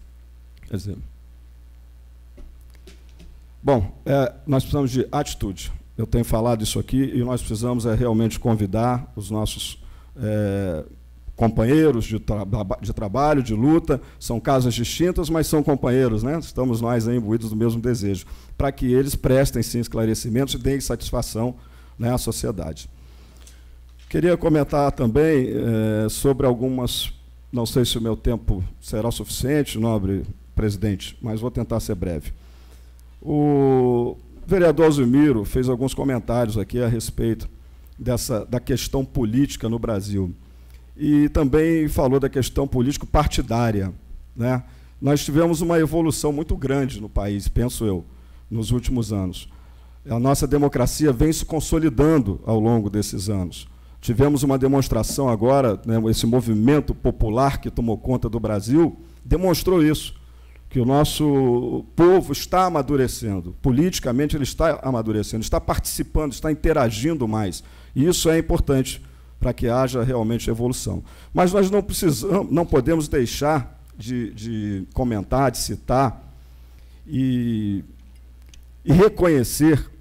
Quer dizer... Bom, nós precisamos de atitude. Eu tenho falado isso aqui e nós precisamos realmente convidar os nossos companheiros de trabalho, de luta. São casas distintas, mas são companheiros, né? Estamos nós aí imbuídos do mesmo desejo, para que eles prestem, sim, esclarecimentos e deem satisfação, né, à sociedade. Queria comentar também sobre algumas... Não sei se o meu tempo será suficiente, nobre presidente, mas vou tentar ser breve. O vereador Alzimiro fez alguns comentários aqui a respeito da questão política no Brasil. E também falou da questão político-partidária, né? Nós tivemos uma evolução muito grande no país, penso eu, nos últimos anos. A nossa democracia vem se consolidando ao longo desses anos. Tivemos uma demonstração agora, né, esse movimento popular que tomou conta do Brasil, demonstrou isso, que o nosso povo está amadurecendo, politicamente ele está amadurecendo, está participando, está interagindo mais. E isso é importante para que haja realmente evolução. Mas nós não podemos deixar de comentar, de citar e reconhecer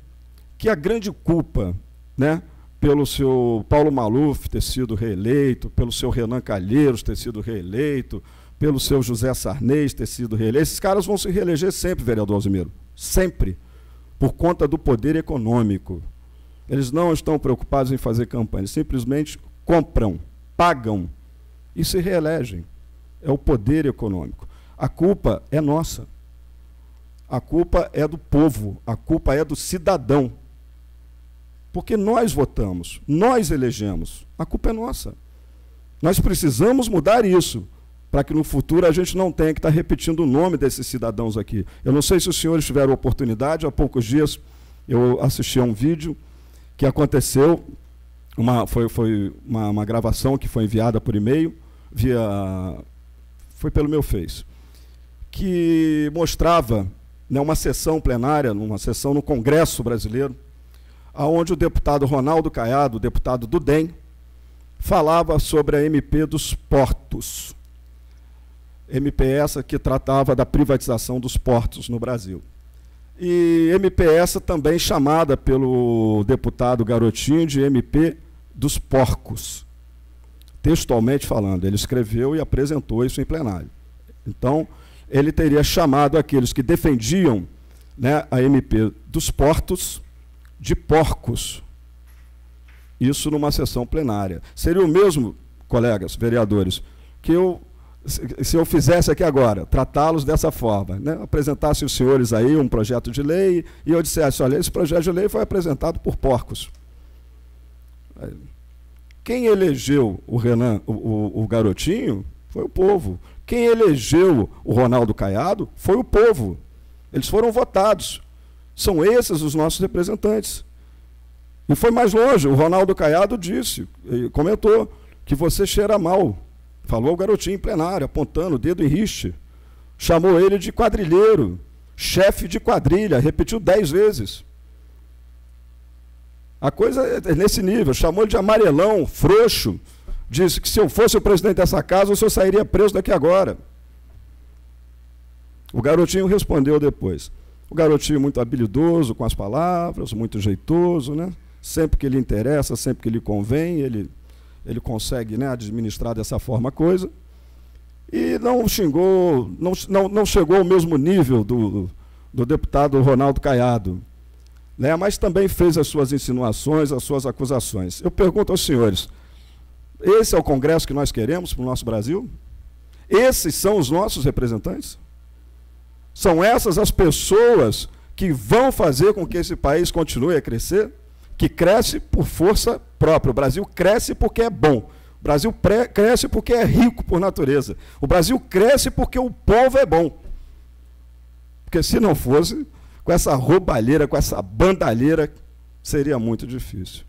que a grande culpa, né, pelo seu Paulo Maluf ter sido reeleito, pelo seu Renan Calheiros ter sido reeleito, pelo seu José Sarnez ter sido reeleito, esses caras vão se reeleger sempre, vereador Alzimiro, sempre, por conta do poder econômico. Eles não estão preocupados em fazer campanha, simplesmente compram, pagam e se reelegem. É o poder econômico. A culpa é nossa. A culpa é do povo, a culpa é do cidadão. Porque nós votamos, nós elegemos. A culpa é nossa. Nós precisamos mudar isso, para que no futuro a gente não tenha que estar repetindo o nome desses cidadãos aqui. Eu não sei se os senhores tiveram oportunidade, há poucos dias eu assisti a um vídeo que aconteceu, foi uma gravação que foi enviada por e-mail, foi pelo meu Face, que mostrava, né, uma sessão plenária, uma sessão no Congresso Brasileiro, onde o deputado Ronaldo Caiado, deputado do DEM, falava sobre a MP dos portos. MP essa que tratava da privatização dos portos no Brasil. E MP essa também chamada pelo deputado Garotinho de MP dos porcos. Textualmente falando, ele escreveu e apresentou isso em plenário. Então, ele teria chamado aqueles que defendiam, né, a MP dos portos de porcos. Isso numa sessão plenária. Seria o mesmo, colegas vereadores, que se eu fizesse aqui agora, tratá-los dessa forma, né? Apresentasse os senhores aí um projeto de lei e eu dissesse, olha, esse projeto de lei foi apresentado por porcos. Quem elegeu o Renan, o Garotinho, foi o povo. Quem elegeu o Ronaldo Caiado foi o povo. Eles foram votados. São esses os nossos representantes. E foi mais longe. O Ronaldo Caiado disse, comentou, que você cheira mal. Falou o Garotinho em plenário, apontando o dedo em riste. Chamou ele de quadrilheiro, chefe de quadrilha, repetiu 10 vezes. A coisa é nesse nível. Chamou ele de amarelão, frouxo. Disse que se eu fosse o presidente dessa casa, o senhor sairia preso daqui agora. O Garotinho respondeu depois. O Garotinho muito habilidoso com as palavras, muito jeitoso, né? Sempre que lhe interessa, sempre que lhe convém, ele consegue, né, administrar dessa forma a coisa. E não xingou, não chegou ao mesmo nível do deputado Ronaldo Caiado, né, mas também fez as suas insinuações, as suas acusações. Eu pergunto aos senhores, esse é o Congresso que nós queremos para o nosso Brasil? Esses são os nossos representantes? São essas as pessoas que vão fazer com que esse país continue a crescer? Que cresce por força própria. O Brasil cresce porque é bom. O Brasil cresce porque é rico por natureza. O Brasil cresce porque o povo é bom. Porque se não fosse, com essa roubalheira, com essa bandalheira, seria muito difícil.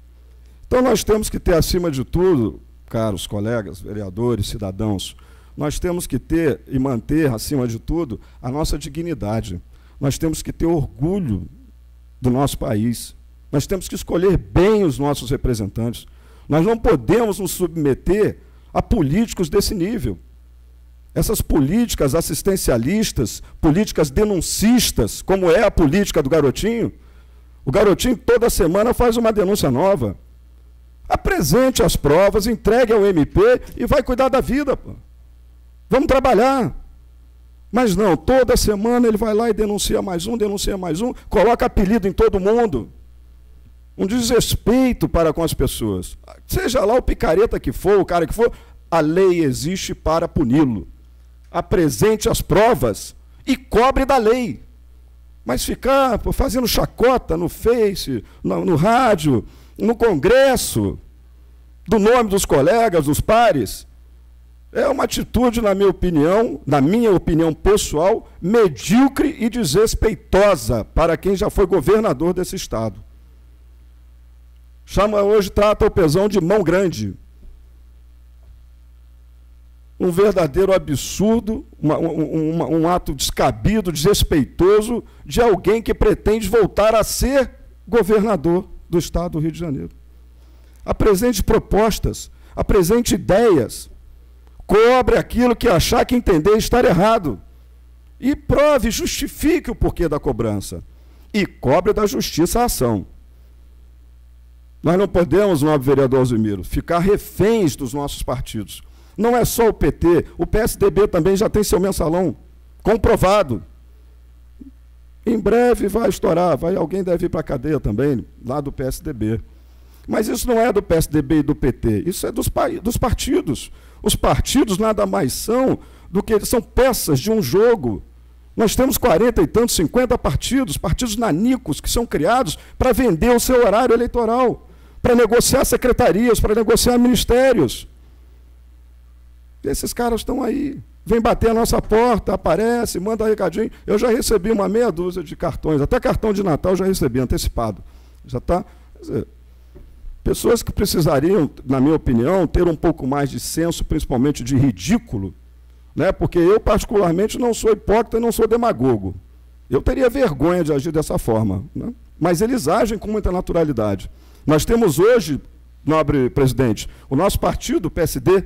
Então nós temos que ter, acima de tudo, caros colegas, vereadores, cidadãos, nós temos que ter e manter, acima de tudo, a nossa dignidade. Nós temos que ter orgulho do nosso país. Nós temos que escolher bem os nossos representantes. Nós não podemos nos submeter a políticos desse nível. Essas políticas assistencialistas, políticas denuncistas, como é a política do Garotinho, o Garotinho toda semana faz uma denúncia nova. Apresente as provas, entregue ao MP e vai cuidar da vida. Pô. Vamos trabalhar. Mas não, toda semana ele vai lá e denuncia mais um, coloca apelido em todo mundo. Um desrespeito para com as pessoas. Seja lá o picareta que for, o cara que for, a lei existe para puni-lo. Apresente as provas e cobre da lei. Mas ficar fazendo chacota no Face, no rádio, no Congresso, do nome dos colegas, dos pares, é uma atitude, na minha opinião pessoal, medíocre e desrespeitosa para quem já foi governador desse estado. Trata o Pezão de mão grande. Um verdadeiro absurdo, um ato descabido, desrespeitoso de alguém que pretende voltar a ser governador do estado do Rio de Janeiro. Apresente propostas, apresente ideias, Cobre aquilo que achar que entender estar errado. E prove, justifique o porquê da cobrança. E cobre da justiça a ação. Nós não podemos, nobre vereador Alzimiro, ficar reféns dos nossos partidos. Não é só o PT, o PSDB também já tem seu mensalão comprovado. Em breve vai estourar, alguém deve ir para a cadeia também, lá do PSDB. Mas isso não é do PSDB e do PT, isso é dos partidos. Os partidos nada mais são do que são peças de um jogo. Nós temos 40 e tantos, 50 partidos nanicos, que são criados para vender o seu horário eleitoral, para negociar secretarias, para negociar ministérios. Esses caras estão aí, vêm bater a nossa porta, aparece, manda recadinho. Eu já recebi uma meia dúzia de cartões, até cartão de Natal já recebi, antecipado. Já está. Pessoas que precisariam, na minha opinião, ter um pouco mais de senso, principalmente de ridículo, né? Porque eu, particularmente, não sou hipócrita e não sou demagogo. Eu teria vergonha de agir dessa forma, né? Mas eles agem com muita naturalidade. Nós temos hoje, nobre presidente, o nosso partido, o PSD,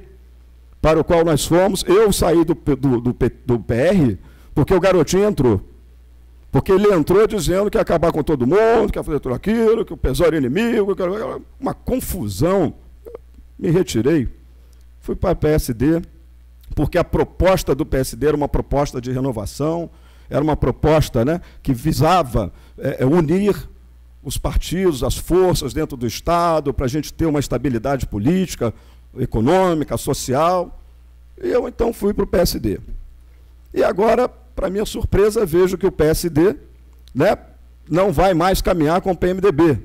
para o qual nós fomos, eu saí do PR porque o garotinho entrou. Porque ele entrou dizendo que ia acabar com todo mundo, que ia fazer tudo aquilo, que o pessoal era inimigo, uma confusão. Me retirei, fui para o PSD, porque a proposta do PSD era uma proposta de renovação, era uma proposta, né, que visava unir os partidos, as forças dentro do Estado, para a gente ter uma estabilidade política, econômica, social. E eu, então, fui para o PSD. E agora, para minha surpresa, vejo que o PSD, né, não vai mais caminhar com o PMDB,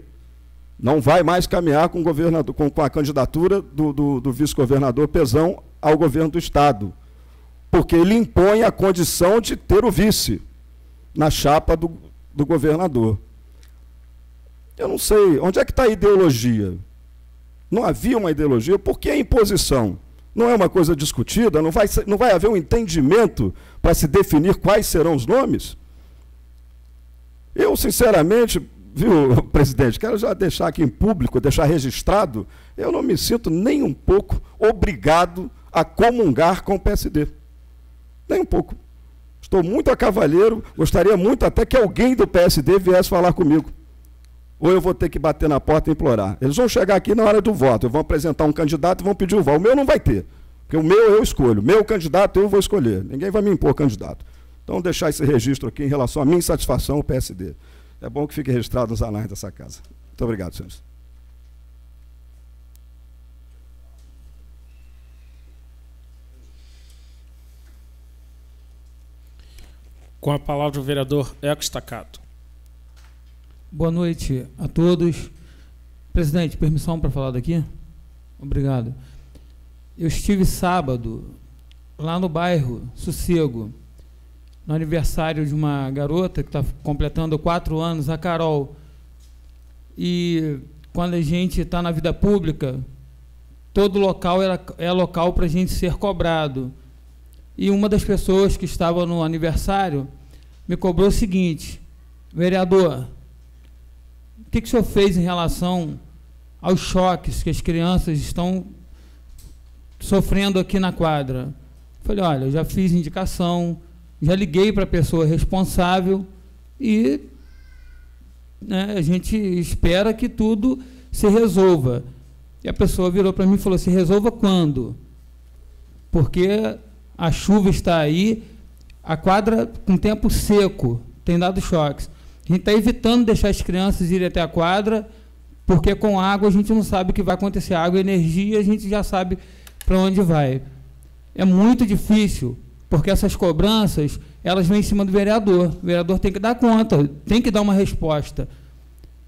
não vai mais caminhar com, com a candidatura do vice-governador Pezão ao governo do Estado, porque ele impõe a condição de ter o vice na chapa do governador. Eu não sei, onde é que está a ideologia? Não havia uma ideologia, por que a imposição? Não é uma coisa discutida, não vai haver um entendimento para se definir quais serão os nomes? Eu, sinceramente, viu, presidente, quero já deixar aqui em público, deixar registrado, eu não me sinto nem um pouco obrigado a comungar com o PSD. Nem um pouco. Estou muito a cavalheiro, gostaria muito até que alguém do PSD viesse falar comigo. Ou eu vou ter que bater na porta e implorar. Eles vão chegar aqui na hora do voto, vão apresentar um candidato e vão pedir o voto. O meu não vai ter, porque o meu eu escolho. O meu candidato eu vou escolher. Ninguém vai me impor candidato. Então, deixar esse registro aqui em relação à minha insatisfação ao PSD. É bom que fique registrado nos anais dessa casa. Muito obrigado, senhores. Com a palavra o vereador Eco Staccato. Boa noite a todos. Presidente, permissão para falar daqui? Obrigado. Eu estive sábado lá no bairro Sossego, no aniversário de uma garota que está completando 4 anos, a Carol. E quando a gente está na vida pública, todo local é local para a gente ser cobrado. E uma das pessoas que estava no aniversário me cobrou o seguinte: vereador, o que o senhor fez em relação aos choques que as crianças estão sofrendo aqui na quadra? Falei, olha, eu já fiz indicação, já liguei para a pessoa responsável e, né, a gente espera que tudo se resolva. E a pessoa virou para mim e falou, se resolva quando? Porque a chuva está aí, a quadra com tempo seco, tem dado choques. A gente está evitando deixar as crianças irem até a quadra, porque com água a gente não sabe o que vai acontecer. Água e energia a gente já sabe para onde vai. É muito difícil, porque essas cobranças, elas vêm em cima do vereador. O vereador tem que dar conta, tem que dar uma resposta.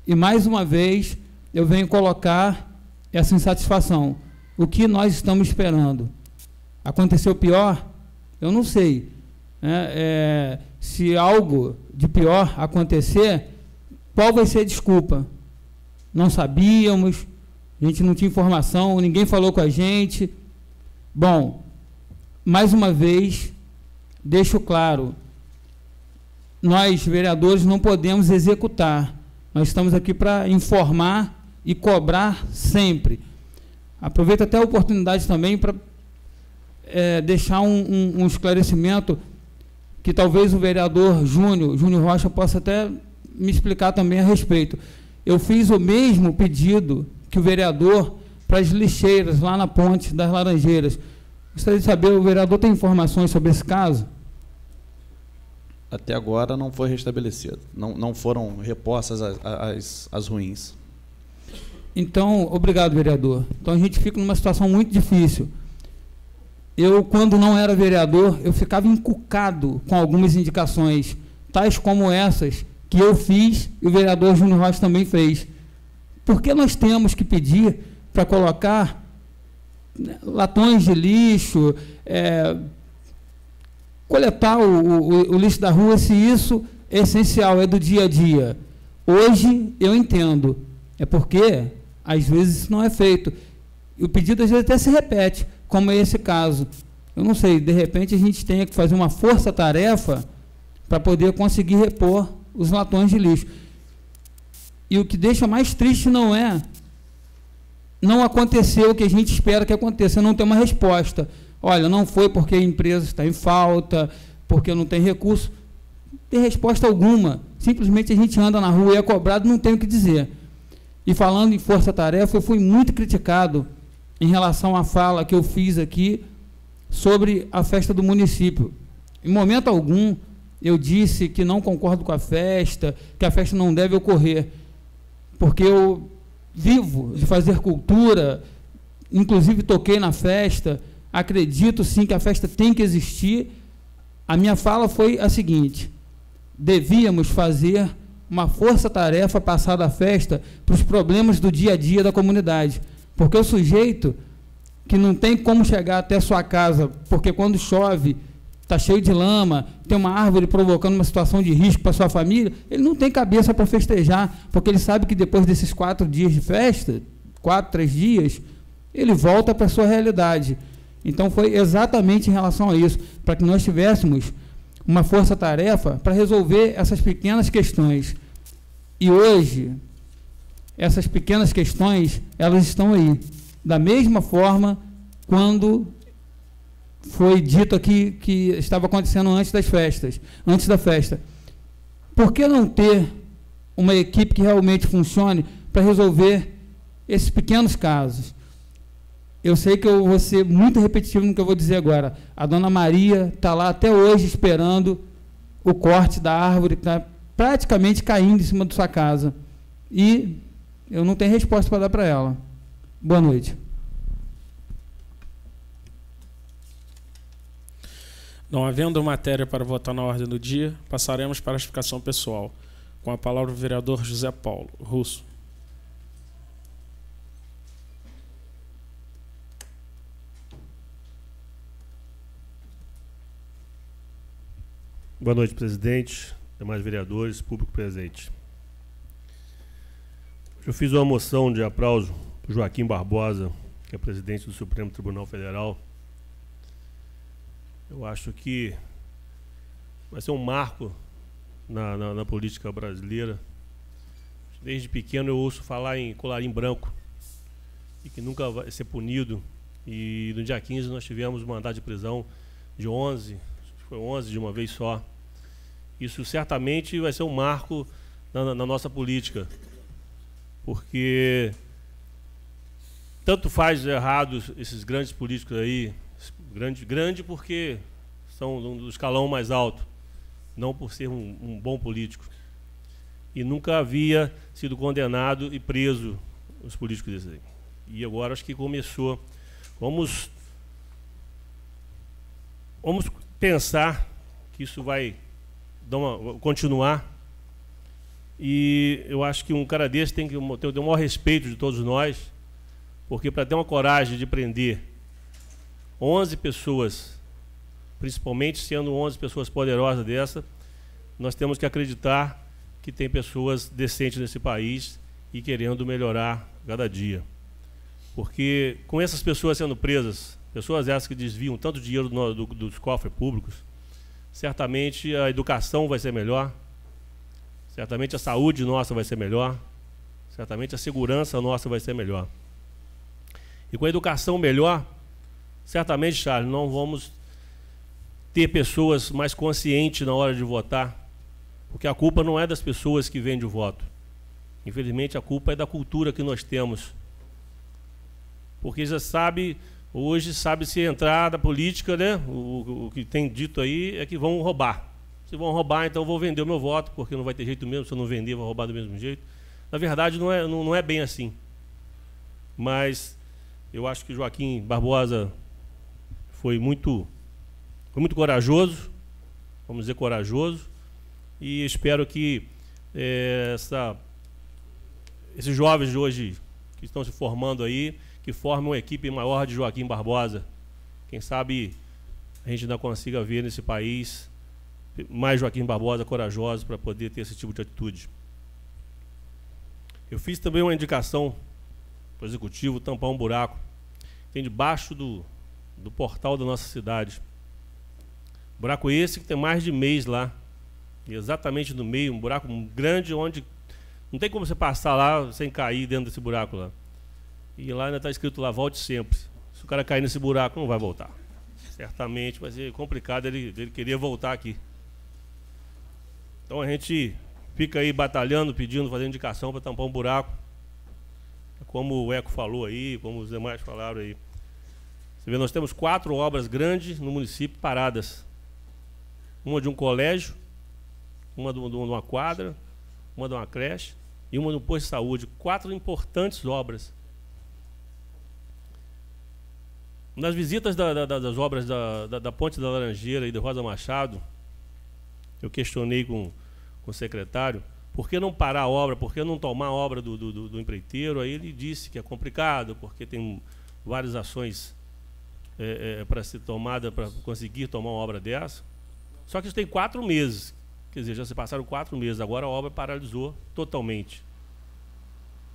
E, mais uma vez, eu venho colocar essa insatisfação. O que nós estamos esperando? Aconteceu pior? Eu não sei. Se algo de pior acontecer, qual vai ser a desculpa? Não sabíamos, a gente não tinha informação, ninguém falou com a gente. Bom, mais uma vez, deixo claro, nós, vereadores, não podemos executar. Nós estamos aqui para informar e cobrar sempre. Aproveito até a oportunidade também para deixar um esclarecimento que talvez o vereador Júnior Rocha possa até me explicar também a respeito. Eu fiz o mesmo pedido que o vereador para as lixeiras lá na Ponte das Laranjeiras. Gostaria de saber, o vereador tem informações sobre esse caso? Até agora não foi restabelecido. Não foram repostas as ruins. Então, obrigado, vereador. Então a gente fica numa situação muito difícil. Eu, quando não era vereador, eu ficava encucado com algumas indicações, tais como essas que eu fiz e o vereador Júnior Rocha também fez. Por que nós temos que pedir para colocar latões de lixo, coletar o lixo da rua, se isso é essencial, é do dia a dia? Hoje eu entendo, é porque às vezes isso não é feito. E o pedido às vezes até se repete, como é esse caso. Eu não sei, de repente a gente tenha que fazer uma força-tarefa para poder conseguir repor os latões de lixo. E o que deixa mais triste não aconteceu o que a gente espera que aconteça, não tem uma resposta. Olha, não foi porque a empresa está em falta, porque não tem recurso. Não tem resposta alguma. Simplesmente a gente anda na rua e é cobrado, não tem o que dizer. E falando em força-tarefa, eu fui muito criticado em relação à fala que eu fiz aqui sobre a festa do município. Em momento algum, eu disse que não concordo com a festa, que a festa não deve ocorrer, porque eu vivo de fazer cultura, inclusive toquei na festa, acredito sim que a festa tem que existir. A minha fala foi a seguinte: devíamos fazer uma força-tarefa passada a festa para os problemas do dia a dia da comunidade, porque o sujeito que não tem como chegar até sua casa, porque quando chove está cheio de lama, tem uma árvore provocando uma situação de risco para sua família, ele não tem cabeça para festejar, porque ele sabe que depois desses 4 dias de festa, 4, 3 dias, ele volta para a sua realidade. Então foi exatamente em relação a isso, para que nós tivéssemos uma força-tarefa para resolver essas pequenas questões. E hoje, essas pequenas questões, elas estão aí. Da mesma forma, quando foi dito aqui que estava acontecendo antes das festas, antes da festa. Por que não ter uma equipe que realmente funcione para resolver esses pequenos casos? Eu sei que eu vou ser muito repetitivo no que eu vou dizer agora. A dona Maria está lá até hoje esperando o corte da árvore que está praticamente caindo em cima da sua casa. E eu não tenho resposta para dar para ela. Boa noite. Não havendo matéria para votar na ordem do dia, passaremos para a explicação pessoal. Com a palavra o vereador José Paulo Russo. Boa noite, presidente, demais vereadores, público presente. Eu fiz uma moção de aplauso para o Joaquim Barbosa, que é presidente do Supremo Tribunal Federal. Eu acho que vai ser um marco na política brasileira. Desde pequeno eu ouço falar em colarinho branco e que nunca vai ser punido. E no dia 15 nós tivemos um mandado de prisão de 11, foi 11 de uma vez só. Isso certamente vai ser um marco na nossa política, porque tanto faz errados esses grandes políticos aí, grande porque são do escalão mais alto, não por ser um bom político. E nunca havia sido condenado e preso os políticos desses aí. E agora acho que começou. Vamos pensar que isso vai continuar. E eu acho que um cara desse tem que ter o maior respeito de todos nós, porque para ter uma coragem de prender 11 pessoas, principalmente sendo 11 pessoas poderosas dessa, nós temos que acreditar que tem pessoas decentes nesse país e querendo melhorar cada dia. Porque com essas pessoas sendo presas, pessoas essas que desviam tanto dinheiro dos cofres públicos, certamente a educação vai ser melhor, certamente a saúde nossa vai ser melhor, certamente a segurança nossa vai ser melhor. E com a educação melhor, certamente, Charles, não vamos ter pessoas mais conscientes na hora de votar, porque a culpa não é das pessoas que vendem o voto. Infelizmente, a culpa é da cultura que nós temos. Porque já sabe, hoje sabe-se entrar da política, né? O que tem dito aí é que vão roubar. Se vão roubar, então eu vou vender o meu voto, porque não vai ter jeito mesmo, se eu não vender, vou roubar do mesmo jeito. Na verdade, não é bem assim. Mas eu acho que Joaquim Barbosa foi muito corajoso, vamos dizer corajoso, e espero que esses jovens de hoje que estão se formando aí, que formem uma equipe maior de Joaquim Barbosa. Quem sabe a gente ainda consiga ver nesse país mais Joaquim Barbosa corajosos para poder ter esse tipo de atitude. Eu fiz também uma indicação para o Executivo tampar um buraco que tem debaixo do portal da nossa cidade. Buraco esse que tem mais de mês lá, e exatamente no meio, um buraco grande onde não tem como você passar lá sem cair dentro desse buraco lá. E lá ainda está escrito lá, volte sempre. Se o cara cair nesse buraco, não vai voltar. Certamente vai ser complicado ele querer voltar aqui. Então a gente fica aí batalhando, pedindo, fazendo indicação para tampar um buraco. Como o Eco falou aí, como os demais falaram aí. Você vê, nós temos 4 obras grandes no município paradas. Uma de um colégio, uma de uma quadra, uma de uma creche e uma no posto de saúde. 4 importantes obras. Nas visitas das obras da Ponte da Laranjeira e de Rosa Machado, eu questionei com o secretário, por que não parar a obra, por que não tomar a obra do empreiteiro? Aí ele disse que é complicado, porque tem várias ações para ser tomada, para conseguir tomar uma obra dessa. Só que isso tem 4 meses, quer dizer, já se passaram 4 meses, agora a obra paralisou totalmente.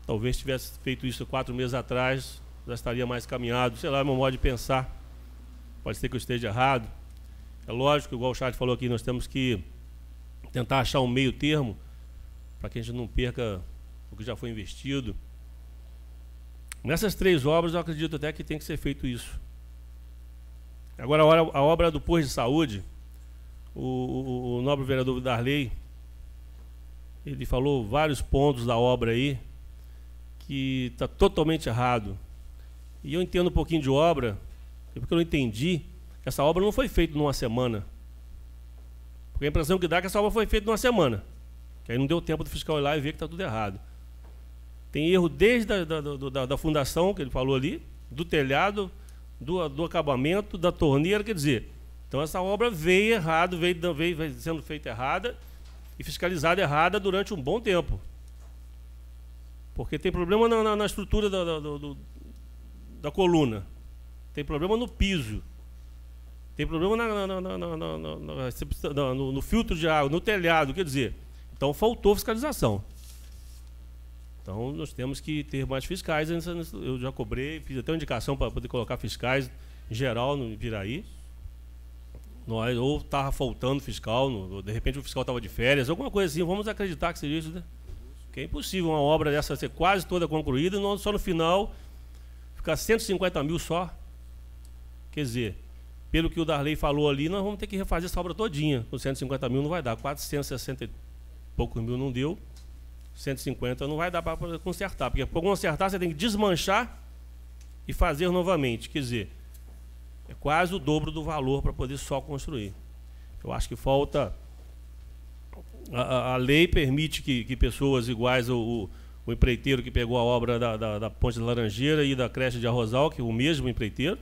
Talvez tivesse feito isso 4 meses atrás, já estaria mais caminhado, sei lá, é meu modo de pensar. Pode ser que eu esteja errado. É lógico, igual o Charles falou aqui, nós temos que tentar achar um meio termo para que a gente não perca o que já foi investido. Nessas 3 obras, eu acredito até que tem que ser feito isso. Agora, a obra do posto de saúde, o nobre vereador Darley, ele falou vários pontos da obra aí que está totalmente errado. E eu entendo um pouquinho de obra, porque eu não entendi que essa obra não foi feita numa semana. Porque a impressão que dá é que essa obra foi feita numa semana. Que aí não deu tempo do fiscal ir lá e ver que está tudo errado. Tem erro desde da fundação, que ele falou ali, do telhado, do acabamento, da torneira, quer dizer. Então essa obra veio errado, veio sendo feita errada e fiscalizada errada durante um bom tempo. Porque tem problema na estrutura da coluna, tem problema no piso, tem problema no filtro de água, no telhado, quer dizer, então faltou fiscalização. Então nós temos que ter mais fiscais. Eu já cobrei, fiz até uma indicação para poder colocar fiscais em geral no Piraí. Ou estava faltando fiscal, de repente o fiscal estava de férias, alguma coisa assim, vamos acreditar que seja isso, né? Que é impossível uma obra dessa ser quase toda concluída e só no final ficar 150 mil só. Quer dizer, pelo que o Darley falou ali, nós vamos ter que refazer essa obra todinha. Com 150 mil não vai dar, 460 e poucos mil não deu, 150 não vai dar para consertar, porque para consertar você tem que desmanchar e fazer novamente, quer dizer, é quase o dobro do valor para poder só construir. Eu acho que falta... A lei permite que pessoas iguais o empreiteiro que pegou a obra da Ponte da Laranjeira e da creche de Arrozal, que é o mesmo empreiteiro,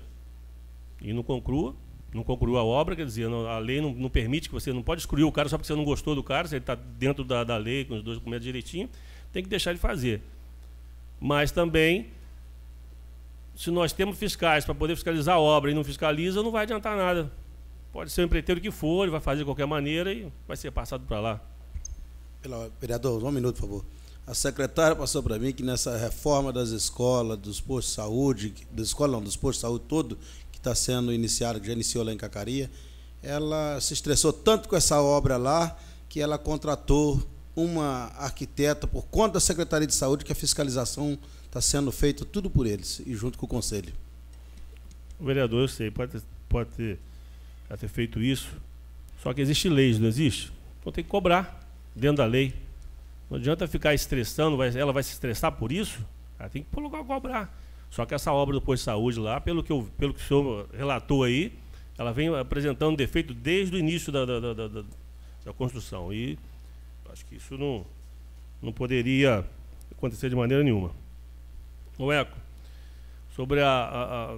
e não concluiu a obra, quer dizer, a lei não permite, que você não pode excluir o cara só porque você não gostou do cara, se ele está dentro da lei, com os 2 documentos direitinho, tem que deixar de fazer. Mas também, se nós temos fiscais para poder fiscalizar a obra e não fiscaliza, não vai adiantar nada. Pode ser o empreiteiro que for, ele vai fazer de qualquer maneira e vai ser passado para lá. Vereador, 1 minuto, por favor. A secretária passou para mim que nessa reforma das escolas, dos postos de saúde, dos postos de saúde todo, que está sendo iniciado, que já iniciou lá em Cacaria, ela se estressou tanto com essa obra lá, que ela contratou uma arquiteta por conta da Secretaria de Saúde, que a fiscalização está sendo feita tudo por eles, e junto com o Conselho. O vereador, eu sei, pode ter feito isso, só que existe leis, não existe? Então tem que cobrar dentro da lei. Não adianta ficar estressando, ela vai se estressar por isso? Ela tem que cobrar. Só que essa obra do posto de saúde lá, pelo que o senhor relatou aí, ela vem apresentando defeito desde o início da construção. E acho que isso não poderia acontecer de maneira nenhuma. Ô Eco, sobre a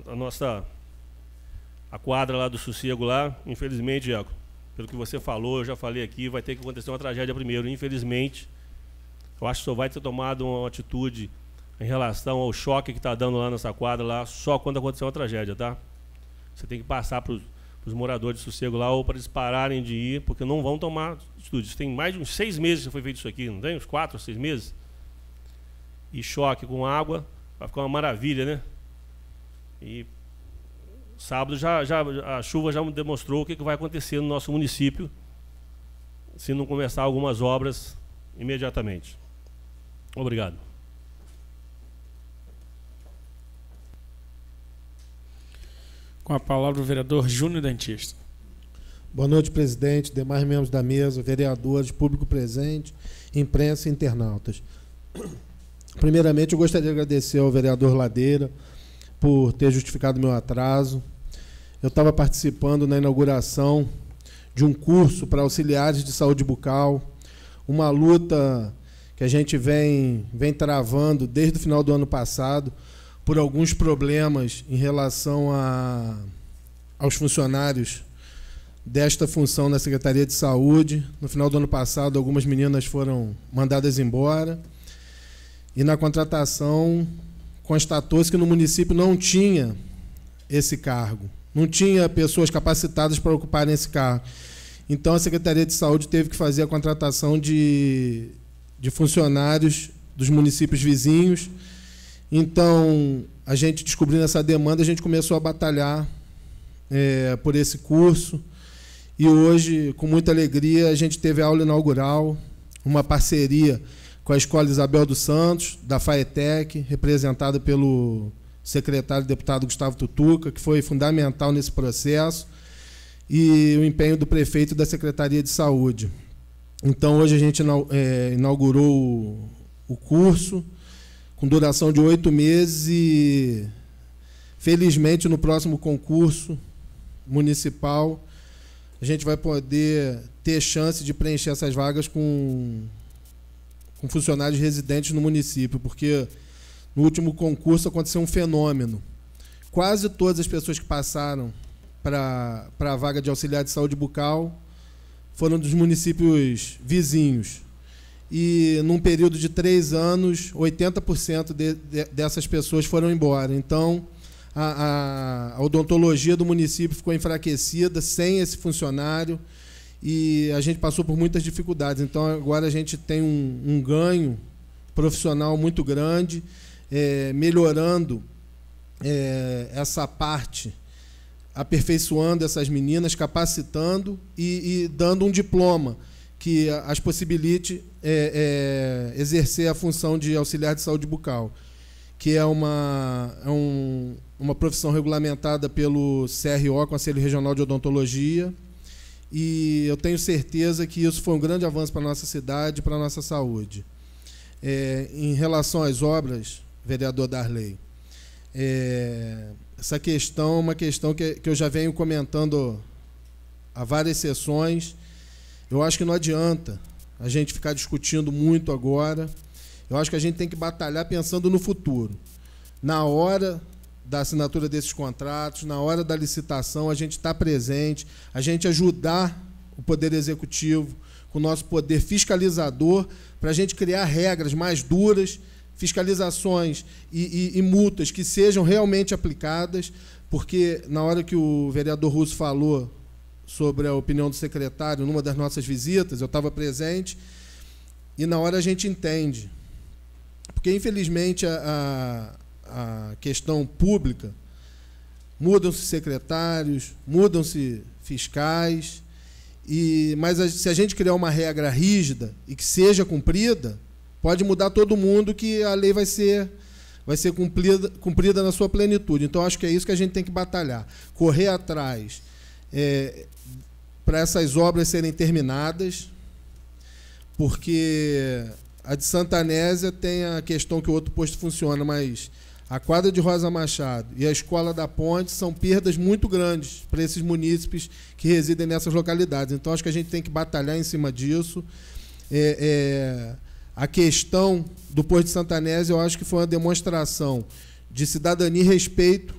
quadra lá do Sossego lá, infelizmente, Eco, pelo que você falou, eu já falei aqui, vai ter que acontecer uma tragédia primeiro. Infelizmente, eu acho que só vai ter tomado uma atitude em relação ao choque que está dando lá nessa quadra lá, só quando acontecer uma tragédia, tá? Você tem que passar para os moradores de Sossego lá, ou para eles pararem de ir, porque não vão tomar atitudes. Tem mais de uns 6 meses que foi feito isso aqui, não tem? Uns 4 ou 6 meses? E choque com água, vai ficar uma maravilha, né? E sábado a chuva já demonstrou o que vai acontecer no nosso município se não começar algumas obras imediatamente. Obrigado. Com a palavra o vereador Júnior Dentista. Boa noite, presidente, demais membros da mesa, vereadores, público presente, imprensa e internautas. Primeiramente, eu gostaria de agradecer ao vereador Ladeira por ter justificado meu atraso. Eu estava participando na inauguração de um curso para auxiliares de saúde bucal, uma luta que a gente vem travando desde o final do ano passado, por alguns problemas em relação aos funcionários desta função na Secretaria de Saúde. No final do ano passado, algumas meninas foram mandadas embora. E na contratação, constatou-se que no município não tinha esse cargo. Não tinha pessoas capacitadas para ocuparem esse cargo. Então, a Secretaria de Saúde teve que fazer a contratação de funcionários dos municípios vizinhos. Então, a gente descobrindo essa demanda, a gente começou a batalhar por esse curso. E hoje, com muita alegria, a gente teve a aula inaugural, uma parceria com a Escola Isabel dos Santos, da FAETEC, representada pelo secretário e deputado Gustavo Tutuca, que foi fundamental nesse processo, e o empenho do prefeito e da Secretaria de Saúde. Então, hoje a gente inaugurou o curso, com duração de 8 meses, e, felizmente, no próximo concurso municipal, a gente vai poder ter chance de preencher essas vagas com funcionários residentes no município, porque no último concurso aconteceu um fenômeno. Quase todas as pessoas que passaram para a vaga de auxiliar de saúde bucal foram dos municípios vizinhos. E, num período de 3 anos, 80% dessas pessoas foram embora. Então, a odontologia do município ficou enfraquecida sem esse funcionário e a gente passou por muitas dificuldades. Então, agora a gente tem um ganho profissional muito grande, melhorando essa parte, aperfeiçoando essas meninas, capacitando e dando um diploma que as possibilite exercer a função de auxiliar de saúde bucal, que é uma profissão regulamentada pelo CRO, Conselho Regional de Odontologia, e eu tenho certeza que isso foi um grande avanço para a nossa cidade e para a nossa saúde. Em relação às obras, vereador Darley, essa questão é uma questão que eu já venho comentando há várias sessões. Eu acho que não adianta a gente ficar discutindo muito agora. Eu acho que a gente tem que batalhar pensando no futuro. Na hora da assinatura desses contratos, na hora da licitação, a gente está presente, a gente ajudar o Poder Executivo com o nosso poder fiscalizador para a gente criar regras mais duras, fiscalizações e multas que sejam realmente aplicadas, porque na hora que o vereador Russo falou sobre a opinião do secretário numa das nossas visitas, eu estava presente, e na hora a gente entende. Porque, infelizmente, a questão pública, mudam-se secretários, mudam-se fiscais, mas se a gente criar uma regra rígida e que seja cumprida, pode mudar todo mundo, que a lei vai ser vai ser cumprida na sua plenitude. Então, acho que é isso que a gente tem que batalhar. Correr atrás para essas obras serem terminadas, porque a de Santa Anésia tem a questão que o outro posto funciona, mas a quadra de Rosa Machado e a Escola da Ponte são perdas muito grandes para esses munícipes que residem nessas localidades. Então, acho que a gente tem que batalhar em cima disso. A questão do posto de Santa Anésia, eu acho que foi uma demonstração de cidadania e respeito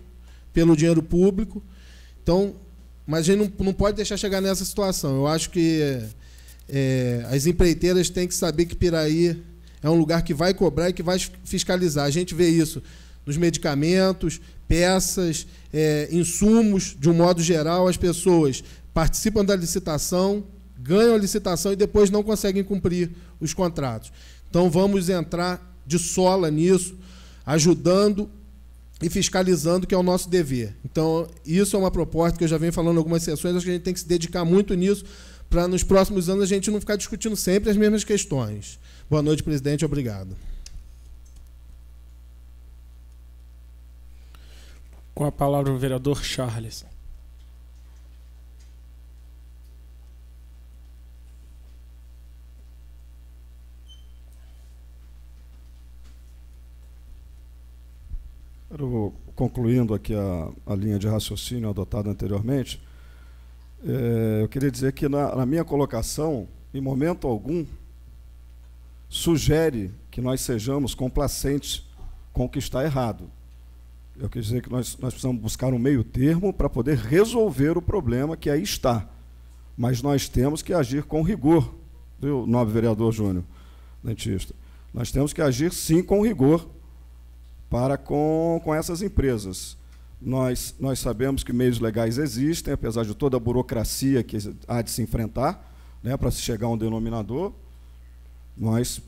pelo dinheiro público. Então, mas a gente não pode deixar chegar nessa situação. Eu acho que as empreiteiras têm que saber que Piraí é um lugar que vai cobrar e que vai fiscalizar. A gente vê isso nos medicamentos, peças, insumos, de um modo geral. As pessoas participam da licitação, ganham a licitação e depois não conseguem cumprir os contratos. Então, vamos entrar de sola nisso, ajudando e fiscalizando, que é o nosso dever. Então, isso é uma proposta que eu já venho falando em algumas sessões, acho que a gente tem que se dedicar muito nisso, para nos próximos anos a gente não ficar discutindo sempre as mesmas questões. Boa noite, presidente. Obrigado. Com a palavra o vereador Charles. Concluindo aqui a linha de raciocínio adotada anteriormente, eu queria dizer que na minha colocação, em momento algum, sugere que nós sejamos complacentes com o que está errado. Eu quero dizer que nós precisamos buscar um meio termo para poder resolver o problema que aí está. Mas nós temos que agir com rigor, viu, nobre vereador Júnior, dentista? Nós temos que agir, sim, com rigor para com essas empresas. Nós sabemos que meios legais existem, apesar de toda a burocracia que há de se enfrentar, né, para se chegar a um denominador. Nós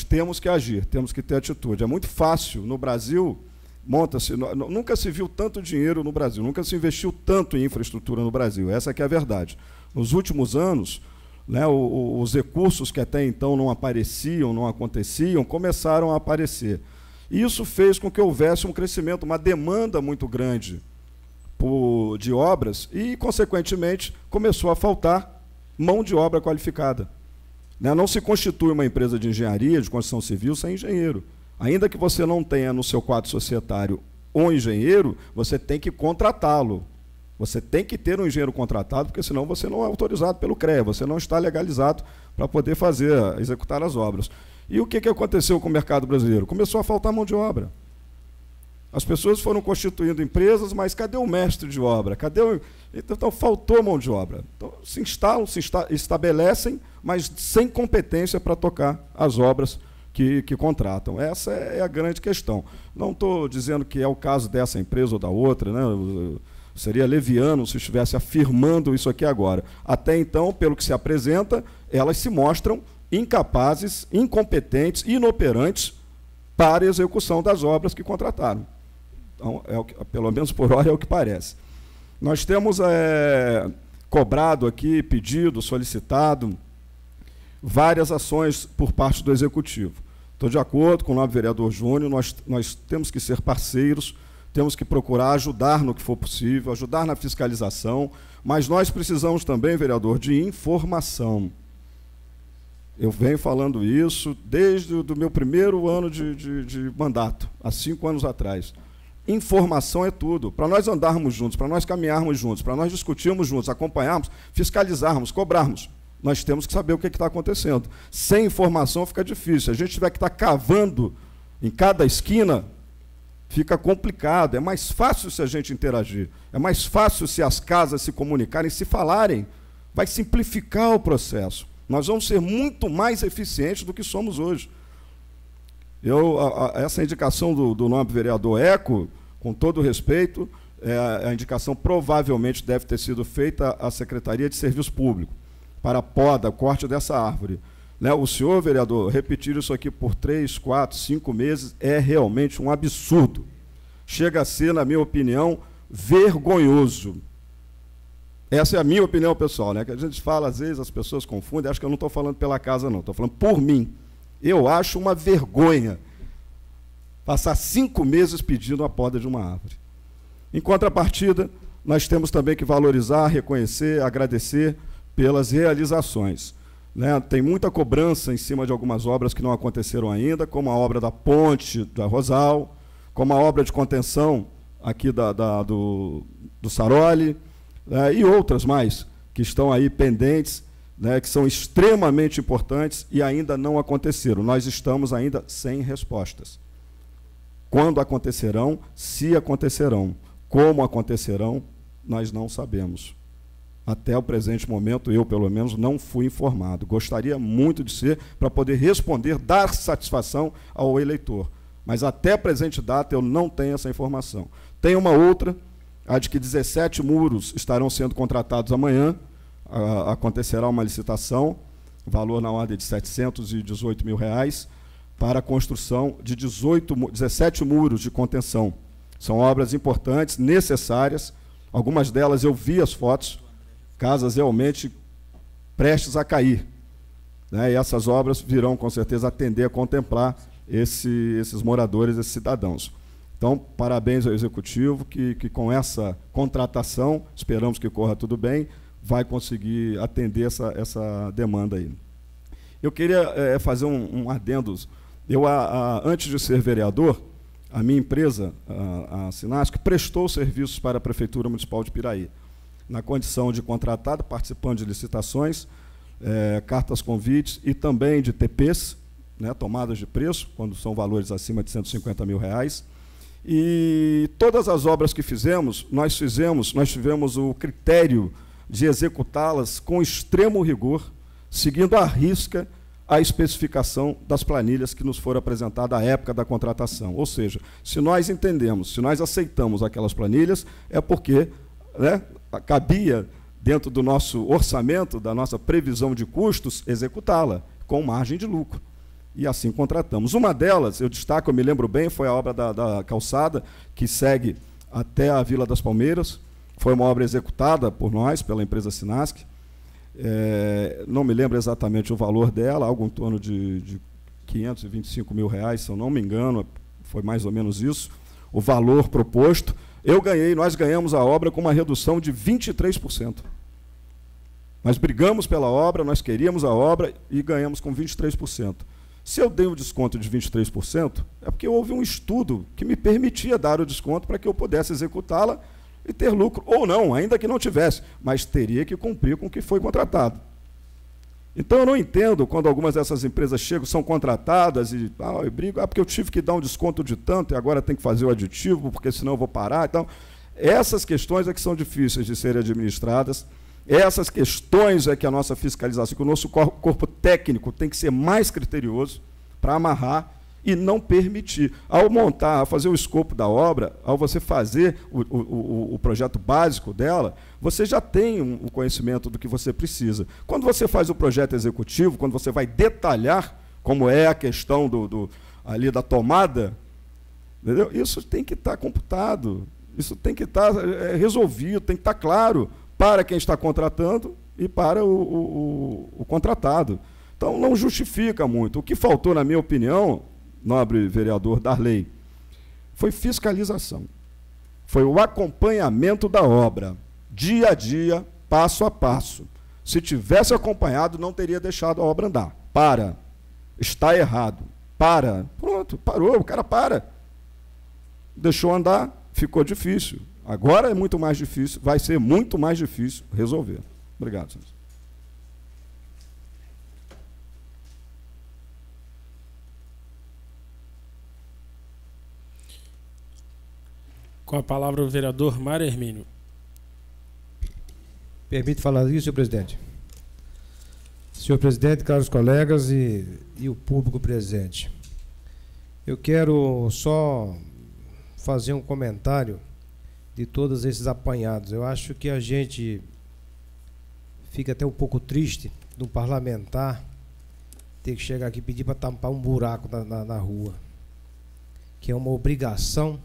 temos que agir, temos que ter atitude. É muito fácil. No Brasil, nunca se viu tanto dinheiro no Brasil, nunca se investiu tanto em infraestrutura no Brasil. Essa que é a verdade. Nos últimos anos, né, os recursos que até então não apareciam, não aconteciam, começaram a aparecer. Isso fez com que houvesse um crescimento, uma demanda muito grande de obras e, consequentemente, começou a faltar mão de obra qualificada. Não se constitui uma empresa de engenharia, de construção civil, sem engenheiro. Ainda que você não tenha no seu quadro societário um engenheiro, você tem que contratá-lo. Você tem que ter um engenheiro contratado, porque senão você não é autorizado pelo CREA, você não está legalizado para poder executar as obras. E o que aconteceu com o mercado brasileiro? Começou a faltar mão de obra. As pessoas foram constituindo empresas, mas cadê o mestre de obra? Então, faltou mão de obra. Então, se instalam, estabelecem, mas sem competência para tocar as obras que contratam. Essa é a grande questão. Não estou dizendo que é o caso dessa empresa ou da outra, né? Seria leviano se estivesse afirmando isso aqui agora. Até então, pelo que se apresenta, elas se mostram incapazes, incompetentes, inoperantes para a execução das obras que contrataram. Então, pelo menos por hora é o que parece. Nós temos cobrado aqui, pedido, solicitado várias ações por parte do Executivo. Estou de acordo com o nobre vereador Júnior, nós temos que ser parceiros, temos que procurar ajudar no que for possível, ajudar na fiscalização, mas nós precisamos também, vereador, de informação. Eu venho falando isso desde o meu primeiro ano de mandato, há 5 anos atrás. Informação é tudo. Para nós andarmos juntos, para nós caminharmos juntos, para nós discutirmos juntos, acompanharmos, fiscalizarmos, cobrarmos, nós temos que saber o que está acontecendo. Sem informação fica difícil. Se a gente tiver que estar cavando em cada esquina, fica complicado. É mais fácil se a gente interagir. É mais fácil se as casas se comunicarem, se falarem. Vai simplificar o processo. Nós vamos ser muito mais eficientes do que somos hoje. Essa indicação do nobre vereador Eco, com todo respeito, a indicação provavelmente deve ter sido feita à Secretaria de Serviço Público, para a poda, corte dessa árvore. O senhor, vereador, repetir isso aqui por 3, 4, 5 meses é realmente um absurdo. Chega a ser, na minha opinião, vergonhoso. Essa é a minha opinião pessoal, né? Que a gente fala, às vezes as pessoas confundem, acho que eu não estou falando pela casa, não, estou falando por mim. Eu acho uma vergonha Passar 5 meses pedindo a poda de uma árvore. Em contrapartida, nós temos também que valorizar, reconhecer, agradecer pelas realizações. Né? Tem muita cobrança em cima de algumas obras que não aconteceram ainda, como a obra da ponte da Rosal, como a obra de contenção aqui do Saroli, e outras mais que estão aí pendentes, né, que são extremamente importantes e ainda não aconteceram. Nós estamos ainda sem respostas. Quando acontecerão, se acontecerão, como acontecerão, nós não sabemos. Até o presente momento, eu, pelo menos, não fui informado. Gostaria muito de ser, para poder responder, dar satisfação ao eleitor. Mas até a presente data eu não tenho essa informação. Tem uma outra, a de que 17 muros estarão sendo contratados amanhã. Acontecerá uma licitação, valor na ordem de R$718 mil, para a construção de 17 muros de contenção. São obras importantes, necessárias. Algumas delas eu vi as fotos, casas realmente prestes a cair. Né? E essas obras virão, com certeza, atender a contemplar esses moradores, esses cidadãos. Então, parabéns ao Executivo, que com essa contratação, esperamos que corra tudo bem, vai conseguir atender essa demanda aí. Eu queria fazer um adendo. Antes de ser vereador, a minha empresa, a Sinasc, prestou serviços para a Prefeitura Municipal de Piraí, na condição de contratado, participando de licitações, cartas convites e também de TPs, né, tomadas de preço, quando são valores acima de R$150 mil. E todas as obras que fizemos, nós tivemos o critério de executá-las com extremo rigor, seguindo à risca a especificação das planilhas que nos foram apresentadas à época da contratação. Ou seja, se nós entendemos, se nós aceitamos aquelas planilhas, é porque, né, cabia, dentro do nosso orçamento, da nossa previsão de custos, executá-la, com margem de lucro. E assim contratamos. Uma delas, eu destaco, eu me lembro bem, foi a obra da calçada, que segue até a Vila das Palmeiras. Foi uma obra executada por nós, pela empresa Sinasc. Não me lembro exatamente o valor dela, algo em torno de R$525 mil, se eu não me engano, foi mais ou menos isso, o valor proposto. Nós ganhamos a obra com uma redução de 23%. Nós brigamos pela obra, nós queríamos a obra e ganhamos com 23%. Se eu dei um desconto de 23%, é porque houve um estudo que me permitia dar o desconto para que eu pudesse executá-la e ter lucro, ou não, ainda que não tivesse, mas teria que cumprir com o que foi contratado. Então, eu não entendo quando algumas dessas empresas chegam, são contratadas e eu brigo, porque eu tive que dar um desconto de tanto e agora tem que fazer o aditivo, porque senão eu vou parar. Então, essas questões é que são difíceis de serem administradas, essas questões é que a nossa fiscalização, que o nosso corpo técnico tem que ser mais criterioso para amarrar e não permitir. Ao montar, ao fazer o escopo da obra, ao você fazer o projeto básico dela, você já tem um conhecimento do que você precisa. Quando você faz o projeto executivo, quando você vai detalhar, como é a questão ali da tomada, entendeu? Isso tem que estar computado, isso tem que estar resolvido, tem que estar claro para quem está contratando e para o contratado. Então, não justifica muito. O que faltou, na minha opinião, nobre vereador Darley, foi fiscalização. Foi o acompanhamento da obra, dia a dia, passo a passo. Se tivesse acompanhado, não teria deixado a obra andar. Para. Está errado. Para. Pronto, parou, o cara para. Deixou andar, ficou difícil. Agora é muito mais difícil, vai ser muito mais difícil resolver. Obrigado, senhor. Com a palavra o vereador Mário Hermínio. Permite falar isso, senhor presidente? Senhor presidente, caros colegas e o público presente. Eu quero só fazer um comentário de todos esses apanhados. Eu acho que a gente fica até um pouco triste de um parlamentar ter que chegar aqui e pedir para tampar um buraco na rua, que é uma obrigação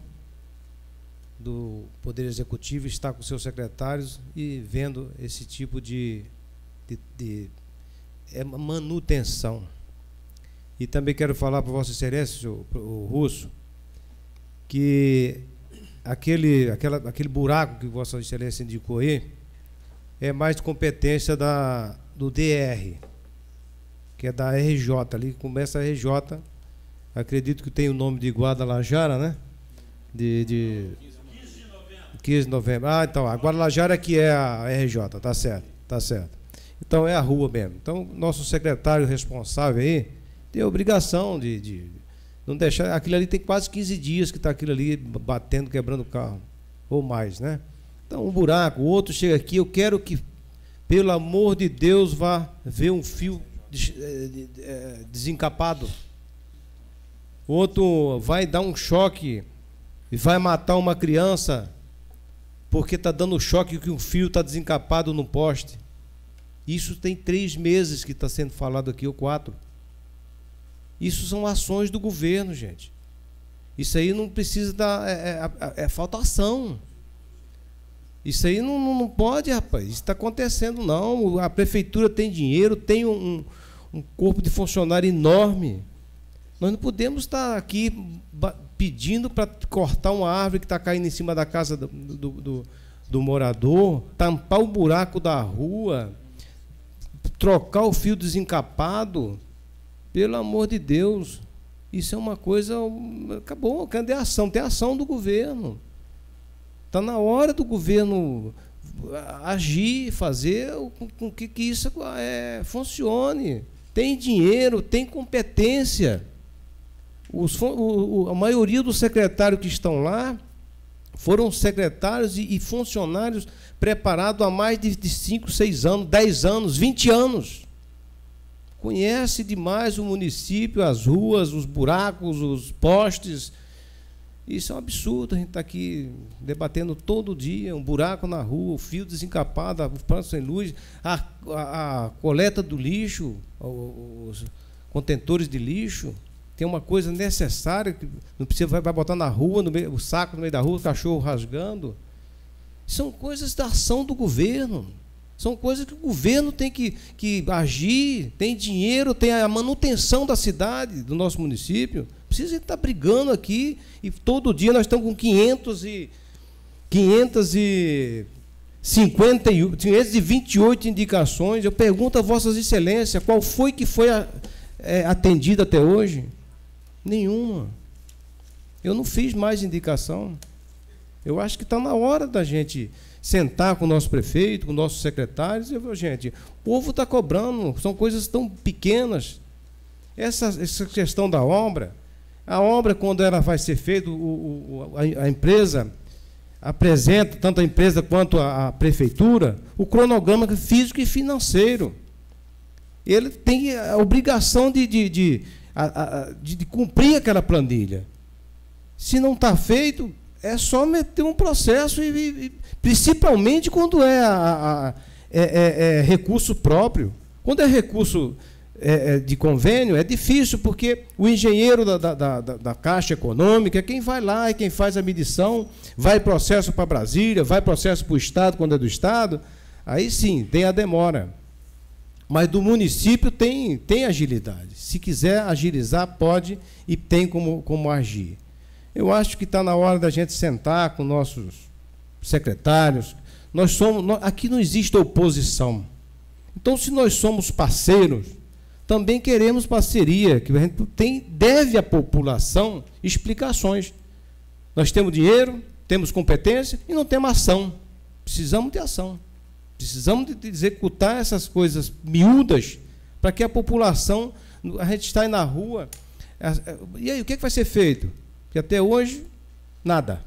do Poder Executivo estar com seus secretários e vendo esse tipo de manutenção. E também quero falar para Vossa Excelência, o Russo, que aquele buraco que Vossa Excelência indicou aí é mais de competência do DR, que é da RJ, ali começa a RJ, acredito que tem o nome de Guadalajara, né? 15 de novembro. Ah, então, a Guadalajara que é a RJ, tá certo, tá certo. Então é a rua mesmo. Então, nosso secretário responsável aí tem a obrigação de não deixar. Aquilo ali tem quase 15 dias que está aquilo ali batendo, quebrando o carro. Ou mais, né? Então, um buraco, o outro chega aqui, eu quero que, pelo amor de Deus, vá ver um fio desencapado. O outro vai dar um choque e vai matar uma criança porque está dando choque que um fio está desencapado no poste. Isso tem 3 meses que está sendo falado aqui, ou 4. Isso são ações do governo, gente. Isso aí não precisa dar... É falta ação. Isso aí não pode, rapaz. Isso está acontecendo, não. A prefeitura tem dinheiro, tem um corpo de funcionário enorme. Nós não podemos estar aqui pedindo para cortar uma árvore que está caindo em cima da casa do morador, tampar o buraco da rua, trocar o fio desencapado. Pelo amor de Deus, isso é uma coisa... Acabou, cadê a ação? Tem a ação do governo. Está na hora do governo agir, fazer com que isso funcione. Tem dinheiro, tem competência. A maioria dos secretários que estão lá foram secretários e funcionários preparados há mais de 5, 6 anos, 10 anos, 20 anos. Conhece demais o município, as ruas, os buracos, os postes. Isso é um absurdo, a gente está aqui debatendo todo dia, um buraco na rua, o fio desencapado, o plano sem luz, a coleta do lixo, os contentores de lixo. Tem uma coisa necessária, que não precisa, vai botar na rua, o saco no meio da rua, o cachorro rasgando. São coisas da ação do governo. São coisas que o governo tem que agir, tem dinheiro, tem a manutenção da cidade, do nosso município. Precisa estar brigando aqui, e todo dia nós estamos com 528 indicações. Eu pergunto a Vossas Excelências, qual foi que foi atendida até hoje? Nenhuma. Eu não fiz mais indicação. Eu acho que está na hora da gente sentar com o nosso prefeito, com nossos secretários, e eu, gente, o povo está cobrando, são coisas tão pequenas. Essa questão da obra, a obra, quando ela vai ser feita, a empresa apresenta, tanto a empresa quanto a prefeitura, o cronograma físico e financeiro. Ele tem a obrigação de cumprir aquela planilha. Se não está feito, é só meter um processo, principalmente quando é recurso próprio. Quando é recurso de convênio, é difícil, porque o engenheiro da Caixa Econômica é quem vai lá, é quem faz a medição, vai processo para Brasília, vai processo para o Estado, quando é do Estado, aí sim, tem a demora. Mas do município tem agilidade. Se quiser agilizar, pode e tem como agir. Eu acho que está na hora da gente sentar com nossos secretários. Aqui não existe oposição. Então, se nós somos parceiros, também queremos parceria, que a gente deve à população explicações. Nós temos dinheiro, temos competência e não temos ação. Precisamos de ação. Precisamos de executar essas coisas miúdas para que a população, a gente está aí na rua, e aí o que vai ser feito? Porque até hoje, nada.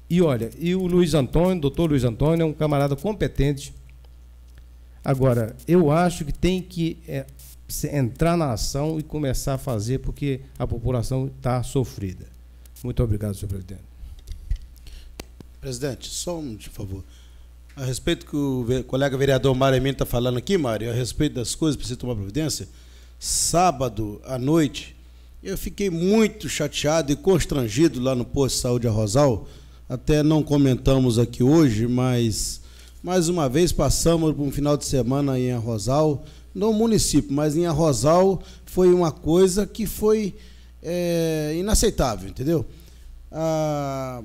E olha, o Luiz Antônio, doutor Luiz Antônio, é um camarada competente. Agora, eu acho que tem que entrar na ação e começar a fazer, porque a população está sofrida. Muito obrigado, senhor presidente. Presidente, só por favor. A respeito que o colega vereador Mário Emílio está falando aqui, Mário, a respeito das coisas para você tomar providência, sábado à noite, eu fiquei muito chateado e constrangido lá no posto de saúde Arrozal. Até não comentamos aqui hoje, mas mais uma vez passamos por um final de semana em Arrozal, no município, mas em Arrozal foi uma coisa que foi inaceitável, entendeu? a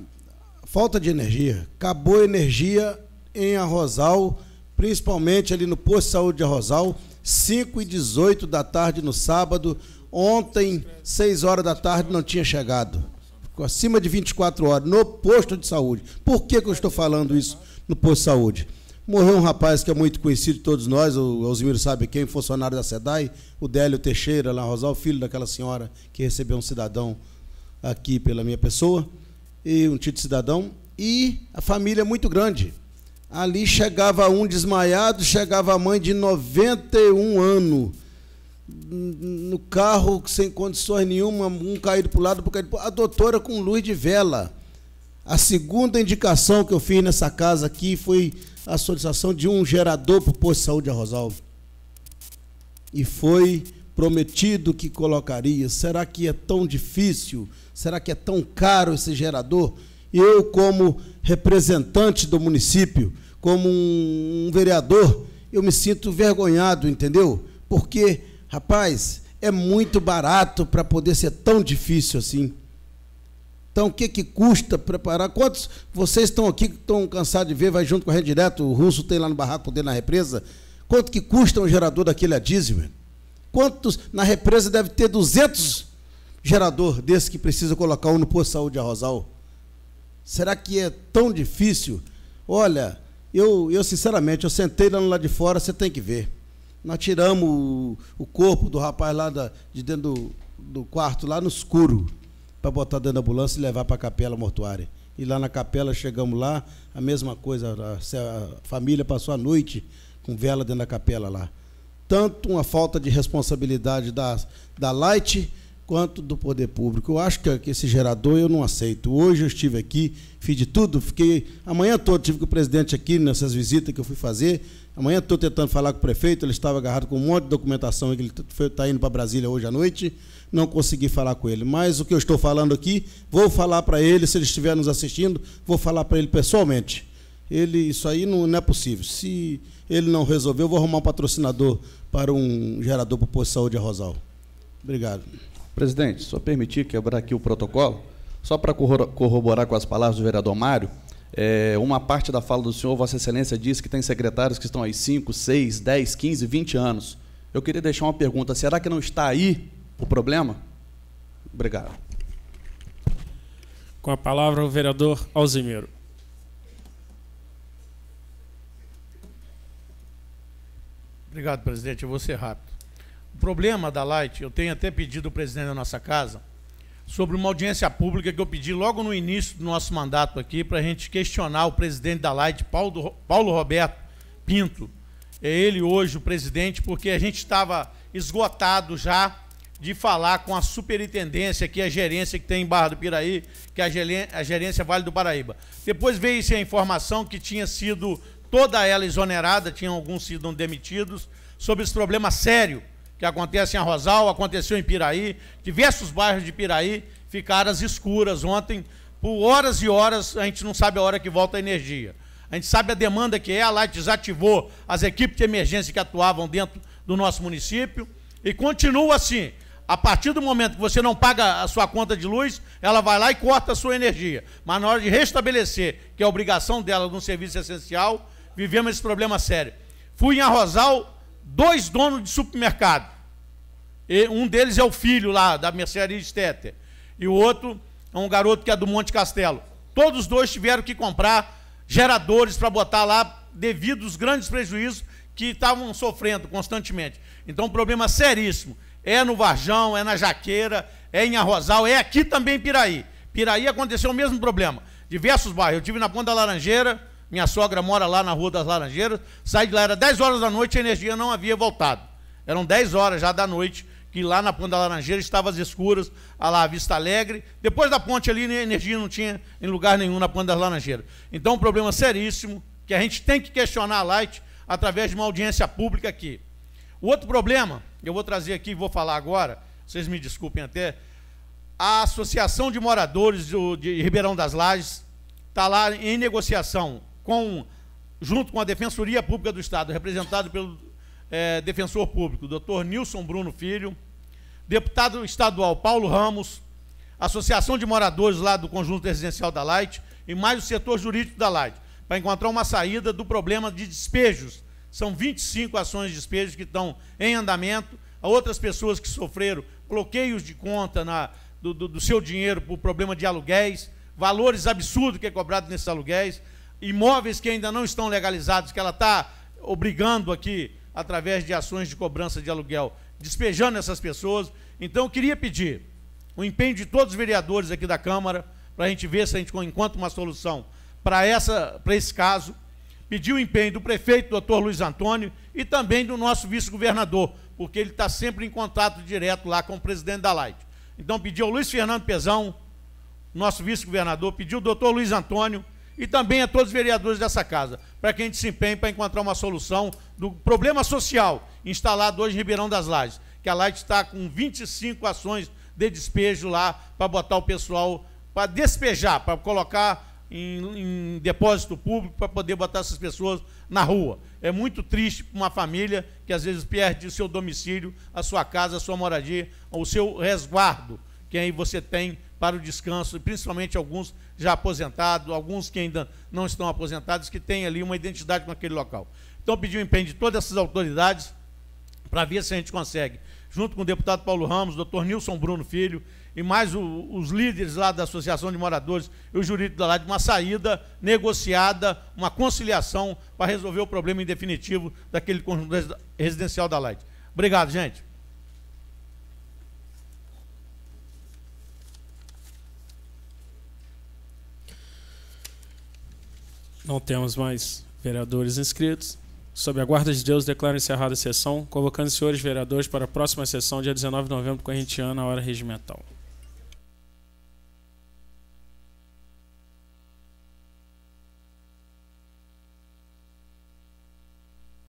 falta de energia. Acabou a energia em Arrozal, principalmente ali no posto de saúde de Arrozal, 5h18 da tarde no sábado. Ontem, 6 horas da tarde, não tinha chegado. Ficou acima de 24 horas no posto de saúde. Por que eu estou falando isso no posto de saúde? Morreu um rapaz que é muito conhecido de todos nós, o Alzimiro sabe quem, funcionário da SEDAI, o Délio Teixeira, lá em Arrozal, filho daquela senhora que recebeu um cidadão aqui pela minha pessoa, e um título de cidadão, e a família é muito grande. Ali chegava um desmaiado, chegava a mãe de 91 anos, no carro sem condições nenhuma, um caído para o lado, a doutora com luz de vela. A segunda indicação que eu fiz nessa casa aqui foi a solicitação de um gerador para o posto de saúde de Arrozal. E foi prometido que colocaria. Será que é tão difícil? Será que é tão caro esse gerador? Eu, como representante do município, como um vereador, eu me sinto vergonhado, entendeu? Porque, rapaz, é muito barato para poder ser tão difícil assim. Então, o que custa preparar? Quantos vocês estão aqui, que estão cansados de ver, vai junto com a Rede Direto, o Russo tem lá no barraco dele na represa, quanto que custa um gerador daquele a diesel? Quantos, na represa deve ter 200 gerador desse que precisa colocar um no posto de saúde de Arrozal? Será que é tão difícil? Olha, eu sinceramente, eu sentei lá de fora, você tem que ver. Nós tiramos o corpo do rapaz lá de dentro do quarto, lá no escuro, para botar dentro da ambulância e levar para a capela mortuária. E lá na capela, chegamos lá, a mesma coisa, a família passou a noite com vela dentro da capela lá. Tanto uma falta de responsabilidade da Light quanto do poder público. Eu acho que esse gerador eu não aceito. Hoje eu estive aqui, fiz de tudo, fiquei a manhã toda, tive com o presidente aqui nessas visitas que eu fui fazer, amanhã estou tentando falar com o prefeito, ele estava agarrado com um monte de documentação, ele está indo para Brasília hoje à noite, não consegui falar com ele. Mas o que eu estou falando aqui, vou falar para ele, se ele estiver nos assistindo, vou falar para ele pessoalmente. Isso aí não é possível. Se ele não resolver, eu vou arrumar um patrocinador para um gerador para o posto de saúde de Arrozal. Obrigado. Presidente, só permitir quebrar aqui o protocolo, só para corroborar com as palavras do vereador Mário, uma parte da fala do senhor, Vossa Excelência disse que tem secretários que estão aí 5, 6, 10, 15, 20 anos. Eu queria deixar uma pergunta, será que não está aí o problema? Obrigado. Com a palavra o vereador Alzimiro. Obrigado, presidente. Eu vou ser rápido. O problema da Light, eu tenho até pedido ao presidente da nossa casa sobre uma audiência pública que eu pedi logo no início do nosso mandato aqui para a gente questionar o presidente da Light, Paulo Roberto Pinto. É ele hoje o presidente, porque a gente estava esgotado já de falar com a superintendência, que é a gerência que tem em Barra do Piraí, que é a gerência Vale do Paraíba. Depois veio-se a informação que tinha sido toda ela exonerada, tinham alguns sido demitidos, sobre esse problema sério que acontece em Arrozal, aconteceu em Piraí, diversos bairros de Piraí ficaram às escuras ontem, por horas e horas, a gente não sabe a hora que volta a energia. A gente sabe a demanda que é, a Light desativou as equipes de emergência que atuavam dentro do nosso município, e continua assim. A partir do momento que você não paga a sua conta de luz, ela vai lá e corta a sua energia. Mas na hora de restabelecer, que é a obrigação dela de um serviço essencial, vivemos esse problema sério. Fui em Arrozal, 2 donos de supermercado. E um deles é o filho lá, da mercearia Stetter. E o outro é um garoto que é do Monte Castelo. Todos os dois tiveram que comprar geradores para botar lá, devido aos grandes prejuízos que estavam sofrendo constantemente. Então, um problema seríssimo. É no Varjão, é na Jaqueira, é em Arrozal, é aqui também em Piraí. Piraí aconteceu o mesmo problema. Diversos bairros. Eu estive na Ponta da Laranjeira, minha sogra mora lá na Rua das Laranjeiras, saí de lá, era 10 horas da noite e a energia não havia voltado. Eram 10 horas já da noite, que lá na Ponta da Laranjeira estava às escuras, lá a Vista Alegre. Depois da ponte ali, a energia não tinha em lugar nenhum na Ponta das Laranjeiras. Então, um problema seríssimo, que a gente tem que questionar a Light através de uma audiência pública aqui. O outro problema, eu vou trazer aqui e vou falar agora, vocês me desculpem até, a Associação de Moradores de Ribeirão das Lajes está lá em negociação junto com a Defensoria Pública do Estado, representado pelo defensor público, Dr. Nilson Bruno Filho, deputado estadual Paulo Ramos, Associação de Moradores lá do Conjunto Residencial da Light e mais o setor jurídico da Light, para encontrar uma saída do problema de despejos. São 25 ações de despejos que estão em andamento. Há outras pessoas que sofreram bloqueios de conta do seu dinheiro por problema de aluguéis, valores absurdos que é cobrado nesses aluguéis, imóveis que ainda não estão legalizados, que ela está obrigando aqui, através de ações de cobrança de aluguel, despejando essas pessoas. Então, eu queria pedir o empenho de todos os vereadores aqui da Câmara, para a gente ver se a gente encontra uma solução para esse caso. Pedir o empenho do prefeito, doutor Luiz Antônio, e também do nosso vice-governador, porque ele está sempre em contato direto lá com o presidente da Light. Então, pedir ao Luiz Fernando Pezão, nosso vice-governador, pedir ao doutor Luiz Antônio, e também a todos os vereadores dessa casa, para que a gente se empenhe para encontrar uma solução do problema social instalado hoje em Ribeirão das Lajes, que a Light está com 25 ações de despejo lá, para botar o pessoal, para despejar, para colocar em depósito público, para poder botar essas pessoas na rua. É muito triste para uma família que às vezes perde o seu domicílio, a sua casa, a sua moradia, o seu resguardo, que aí você tem para o descanso, e principalmente alguns já aposentados, alguns que ainda não estão aposentados, que têm ali uma identidade com aquele local. Então, pedi o empenho de todas essas autoridades para ver se a gente consegue, junto com o deputado Paulo Ramos, doutor Nilson Bruno Filho, e mais os líderes lá da Associação de Moradores e o jurídico da Light, uma saída negociada, uma conciliação para resolver o problema em definitivo daquele conjunto residencial da Light. Obrigado, gente. Não temos mais vereadores inscritos. Sob a guarda de Deus, declaro encerrada a sessão, convocando os senhores vereadores para a próxima sessão, dia 19 de novembro, corrente ano, à hora regimental.